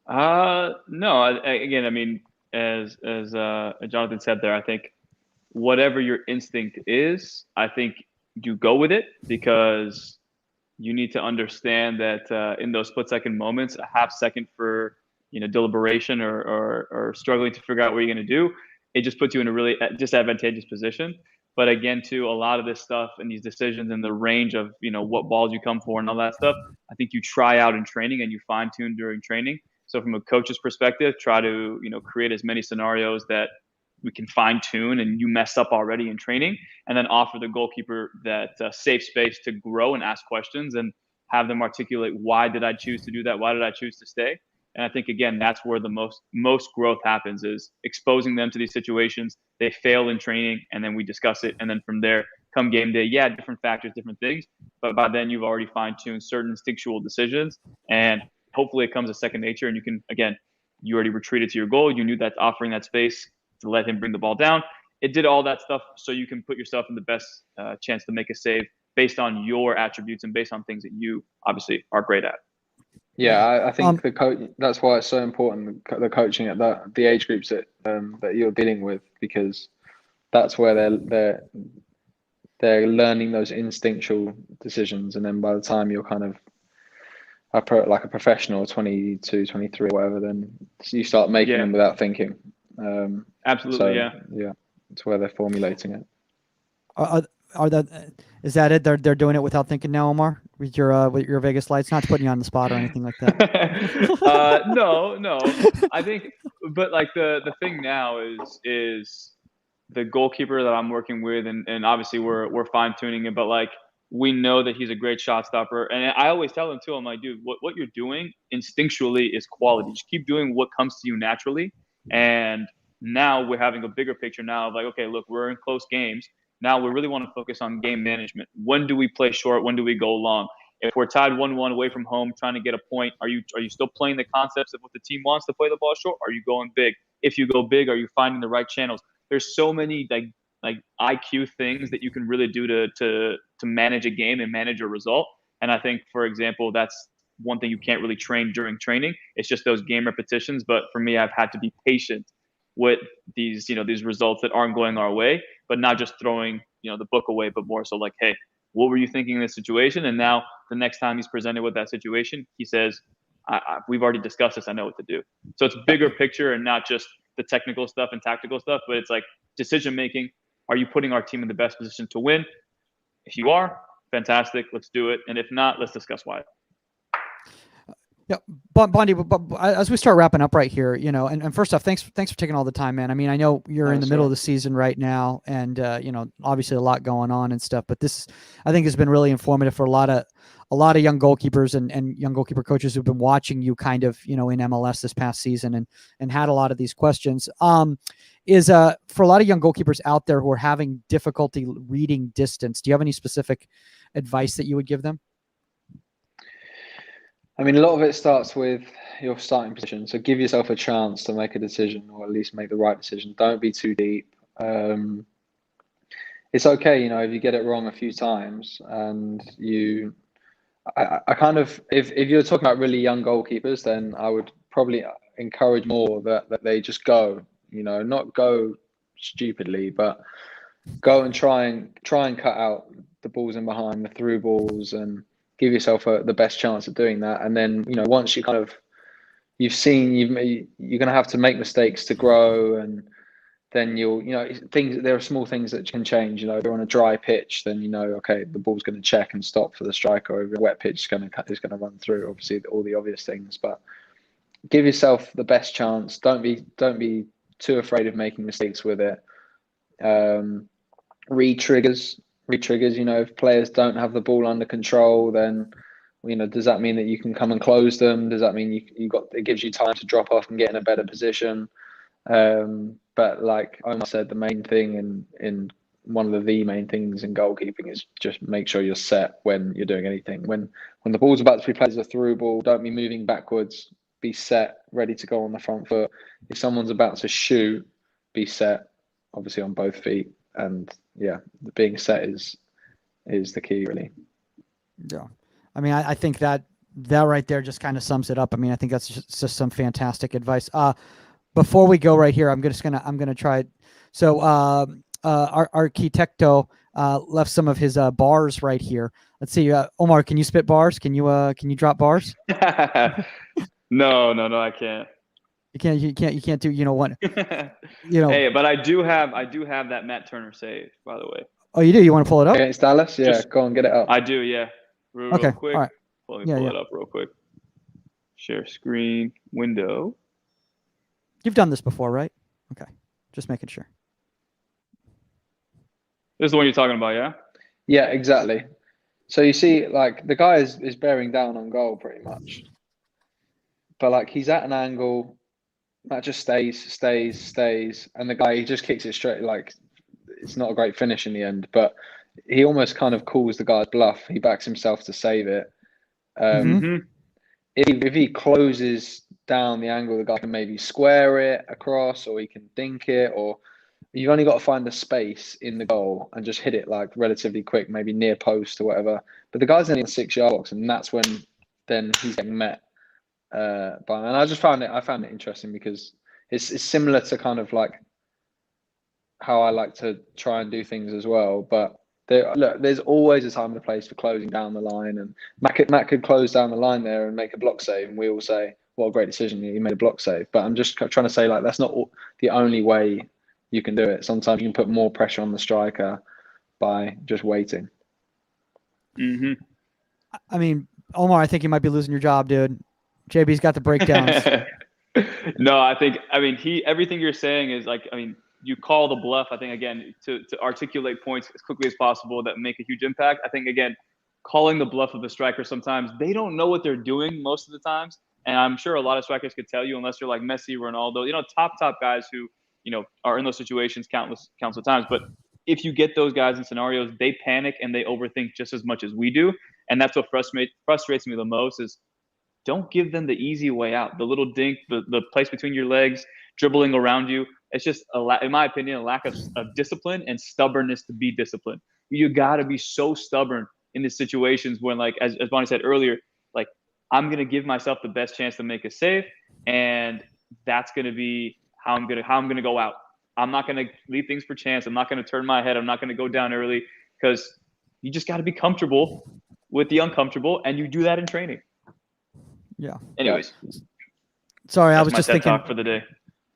No. Again, I mean, as Jonathan said there, I think whatever your instinct is, I think you go with it, because you need to understand that in those split-second moments, a half second for deliberation or struggling to figure out what you're going to do, it just puts you in a really disadvantageous position. But again, too, a lot of this stuff and these decisions and the range of what balls you come for and all that stuff, I think you try out in training and you fine-tune during training. So from a coach's perspective, try to create as many scenarios that we can fine-tune and you messed up already in training, and then offer the goalkeeper that safe space to grow and ask questions and have them articulate, why did I choose to do that? Why did I choose to stay? And I think, again, that's where the most growth happens, is exposing them to these situations. They fail in training, and then we discuss it. And then from there, come game day, different factors, different things. But by then, you've already fine-tuned certain instinctual decisions, and hopefully it comes a second nature. And you can, again, you already retreated to your goal. You knew that's offering that space to let him bring the ball down. It did all that stuff so you can put yourself in the best chance to make a save based on your attributes and based on things that you obviously are great at. Yeah, I think the coach. That's why it's so important, the coaching at the age groups that you're dealing with, because that's where they're learning those instinctual decisions, and then by the time you're kind of like a professional, 22, 23, or whatever, then you start making them without thinking. Absolutely, yeah, it's where they're formulating it. Is that it? They're doing it without thinking now, Omar, with your Vegas lights. Not putting you on the spot or anything like that. No. I think, but like the thing now is the goalkeeper that I'm working with, and obviously we're fine tuning it, but like we know that he's a great shot stopper, and I always tell him too. I'm like, dude, what you're doing instinctually is quality. Just keep doing what comes to you naturally. And now we're having a bigger picture now of like, okay, look, we're in close games. Now we really want to focus on game management. When do we play short? When do we go long? If we're tied 1-1 away from home, trying to get a point, are you still playing the concepts of what the team wants to play the ball short? Are you going big? If you go big, are you finding the right channels? There's so many like IQ things that you can really do to manage a game and manage a result. And I think, for example, that's one thing you can't really train during training. It's just those game repetitions. But for me, I've had to be patient with these results that aren't going our way, but not just throwing the book away, but more so like, hey, what were you thinking in this situation? And now the next time he's presented with that situation, he says, we've already discussed this. I know what to do. So it's bigger picture and not just the technical stuff and tactical stuff, but it's like decision making. Are you putting our team in the best position to win? If you are, fantastic. Let's do it. And if not, let's discuss why. Yeah, Bondi, but as we start wrapping up right here, and first off, thanks for taking all the time, man. I mean, I know you're in the middle of the season right now, and obviously a lot going on and stuff. But this, I think, has been really informative for a lot of young goalkeepers and young goalkeeper coaches who've been watching you, kind of, in MLS this past season and had a lot of these questions. Is for a lot of young goalkeepers out there who are having difficulty reading distance, do you have any specific advice that you would give them? I mean, a lot of it starts with your starting position. So give yourself a chance to make a decision, or at least make the right decision. Don't be too deep. It's okay, if you get it wrong a few times, and I kind of, if you're talking about really young goalkeepers, then I would probably encourage more that they just go, not go stupidly, but go and try and cut out the balls in behind, the through balls, and give yourself the best chance at doing that. And then, once you kind of, you're going to have to make mistakes to grow, and then there are small things that can change. If you're on a dry pitch, then okay, the ball's going to check and stop for the striker. Over a wet pitch, it's going to run through. Obviously, all the obvious things, but give yourself the best chance. Don't be too afraid of making mistakes with it. Read triggers. If players don't have the ball under control, then does that mean that you can come and close them? Does that mean it gives you time to drop off and get in a better position? But like Omar said, the main thing in one of the main things in goalkeeping is just make sure you're set when you're doing anything. When the ball's about to be played as a through ball, don't be moving backwards. Be set, ready to go on the front foot. If someone's about to shoot, be set, obviously on both feet. And yeah, being set is the key, really. Yeah, I mean, I think that right there just kind of sums it up. I mean, I think that's just some fantastic advice. Before we go right here, I'm gonna try it. So our architecto left some of his bars right here. Let's see, Omar, can you spit bars? Can you drop bars? No, I can't. You can't do what Hey, but I do have that Matt Turner save, by the way. Oh, you do? You want to pull it up against Dallas? Yeah, go on, get it up. I do, yeah. Real quick. All right. Let me pull it up real quick. Share screen window. You've done this before, right? Okay, just making sure. This is the one you're talking about, yeah? Yeah, exactly. So you see, like, the guy is bearing down on goal pretty much, but like he's at an angle. That just stays, and the guy, he just kicks it straight. Like, it's not a great finish in the end, but he almost kind of calls the guy's bluff. He backs himself to save it. If he closes down the angle, the guy can maybe square it across, or he can dink it, or you've only got to find the space in the goal and just hit it like relatively quick, maybe near post or whatever. But the guy's only in the 6-yard box, and that's when then he's getting met. And I found it interesting because it's similar to kind of like how I like to try and do things as well. But there's always a time and a place for closing down the line, and Matt could close down the line there and make a block save, and we all say, "What a great decision! He made a block save." But I'm just trying to say, like, that's not the only way you can do it. Sometimes you can put more pressure on the striker by just waiting. Mm-hmm. I mean, Omar, I think you might be losing your job, dude. JB's got the breakdowns. No, I mean, everything you're saying is like, I mean, you call the bluff. I think, again, to articulate points as quickly as possible that make a huge impact. I think, again, calling the bluff of the striker, sometimes they don't know what they're doing most of the times. And I'm sure a lot of strikers could tell you, unless you're like Messi, Ronaldo, top guys who, are in those situations countless of times. But if you get those guys in scenarios, they panic and they overthink just as much as we do. And that's what frustrates me the most is don't give them the easy way out. The little dink, the place between your legs, dribbling around you. It's just, in my opinion, a lack of discipline and stubbornness to be disciplined. You got to be so stubborn in these situations when, like, as Bonnie said earlier, like, I'm going to give myself the best chance to make a save. And that's going to be how I'm going to go out. I'm not going to leave things for chance. I'm not going to turn my head. I'm not going to go down early, because you just got to be comfortable with the uncomfortable. And you do that in training. Yeah. Anyways. Sorry, I that's was my just TED thinking talk for the day.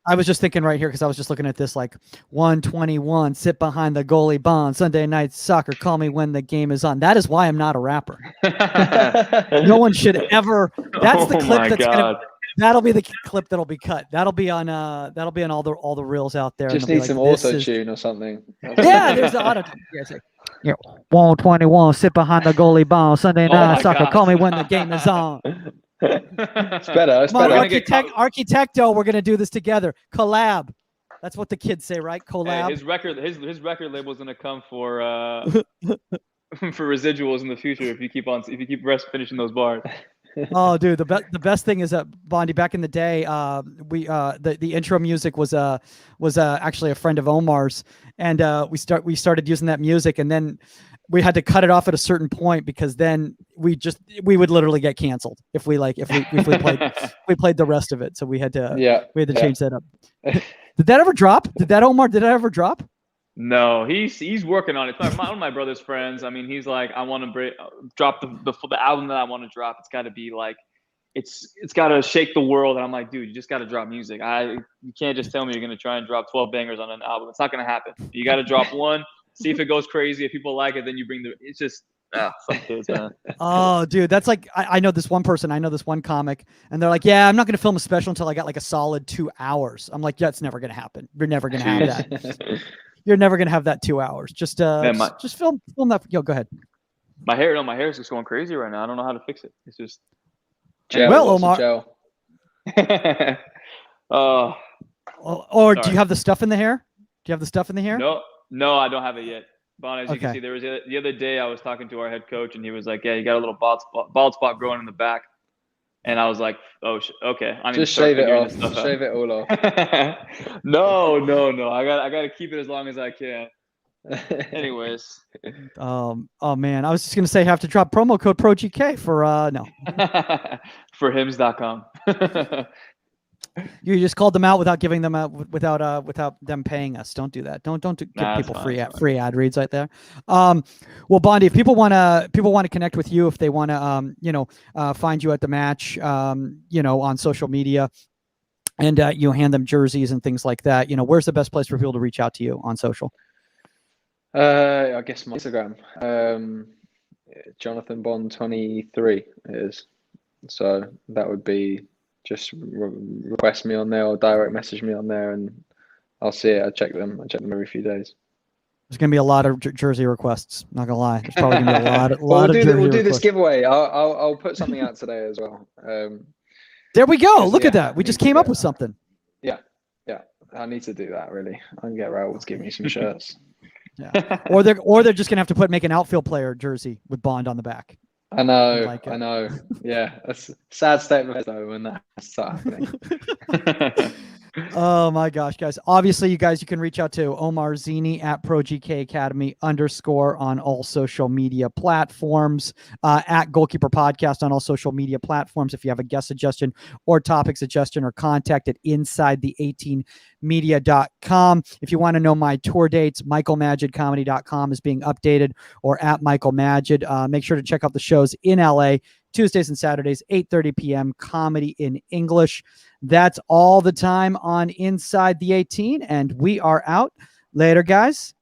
I was just thinking right here, because I was just looking at this, like 121, sit behind the goalie bond, Sunday night soccer, call me when the game is on. That is why I'm not a rapper. No one should ever. That's the clip that'll be the clip that'll be cut. That'll be on all the reels out there. Just need some auto tune or something. Yeah, there's the auto tune. Yeah, 121, sit behind the goalie bond, Sunday night soccer, call me when the game is on. It's better. Come on, Architecto, we're gonna do this together. Collab. That's what the kids say, right? Collab. Hey, his record label is gonna come for for residuals in the future if you keep finishing those bars. Oh, dude, the best thing is that Bondi, back in the day, the intro music was actually a friend of Omar's, and we started using that music, and then we had to cut it off at a certain point, because then we would literally get canceled if we played the rest of it. So we had to change that up. Did that ever drop? Did that ever drop? No, he's working on it. One of my brother's friends. I mean, he's like, I want to drop the album that I want to drop. It's got to be like, it's got to shake the world. And I'm like, dude, you just got to drop music. You can't just tell me you're going to try and drop 12 bangers on an album. It's not going to happen. You got to drop one, see if it goes crazy. If people like it, then you it's just, some kids, man. Oh, dude, that's like, I know this one person, I know this one comic, and they're like, yeah, I'm not going to film a special until I got like a solid 2 hours. I'm like, yeah, it's never going to happen. You're never going to have that. You're never going to have that 2 hours. Just film that. Yo, go ahead. My hair is just going crazy right now. I don't know how to fix it. It's just. Gel, well, Omar. Gel. Or do you have the stuff in the hair? Do you have the stuff in the hair? No, I don't have it yet. But as you can see, there was the other day I was talking to our head coach, and he was like, yeah, you got a little bald spot growing in the back. And I was like, oh, okay. I need just to start shave it off. Stuff shave it all off. No. I got to keep it as long as I can. Anyways. Oh man, I was just gonna say, have to drop promo code ProGK for no. For hims.com. You just called them out without giving them without them paying us. Don't do that. Don't give people free ad reads right there. Well, Bondi, if people want to connect with you, if they want to find you at the match, on social media, and you hand them jerseys and things like that, where's the best place for people to reach out to you on social? I guess my Instagram, Jonathan Bond 23 is. So that would be just request me on there or direct message me on there, and I'll see it. I check them every few days. There's gonna be a lot of jersey requests. Not gonna lie, there's probably gonna be a lot We'll do this giveaway. I'll put something out today as well. There we go. Look at that. We just came up with something. Yeah. I need to do that really. I can get Raul to give me some shirts. Yeah. Or they're just gonna have to make an outfield player jersey with Bond on the back. I know. Yeah, that's a sad statement though when that's happening. Oh my gosh, guys. Obviously, you can reach out to Omar Zeenni at ProGK Academy _ on all social media platforms, at Goalkeeper Podcast on all social media platforms. If you have a guest suggestion or topic suggestion, or contact at inside the18media.com. If you want to know my tour dates, michaelmagidcomedy.com is being updated, or at Michael Magid. Make sure to check out the shows in LA, Tuesdays and Saturdays, 8:30 p.m., comedy in English. That's all the time on Inside the 18, and we are out. Later, guys.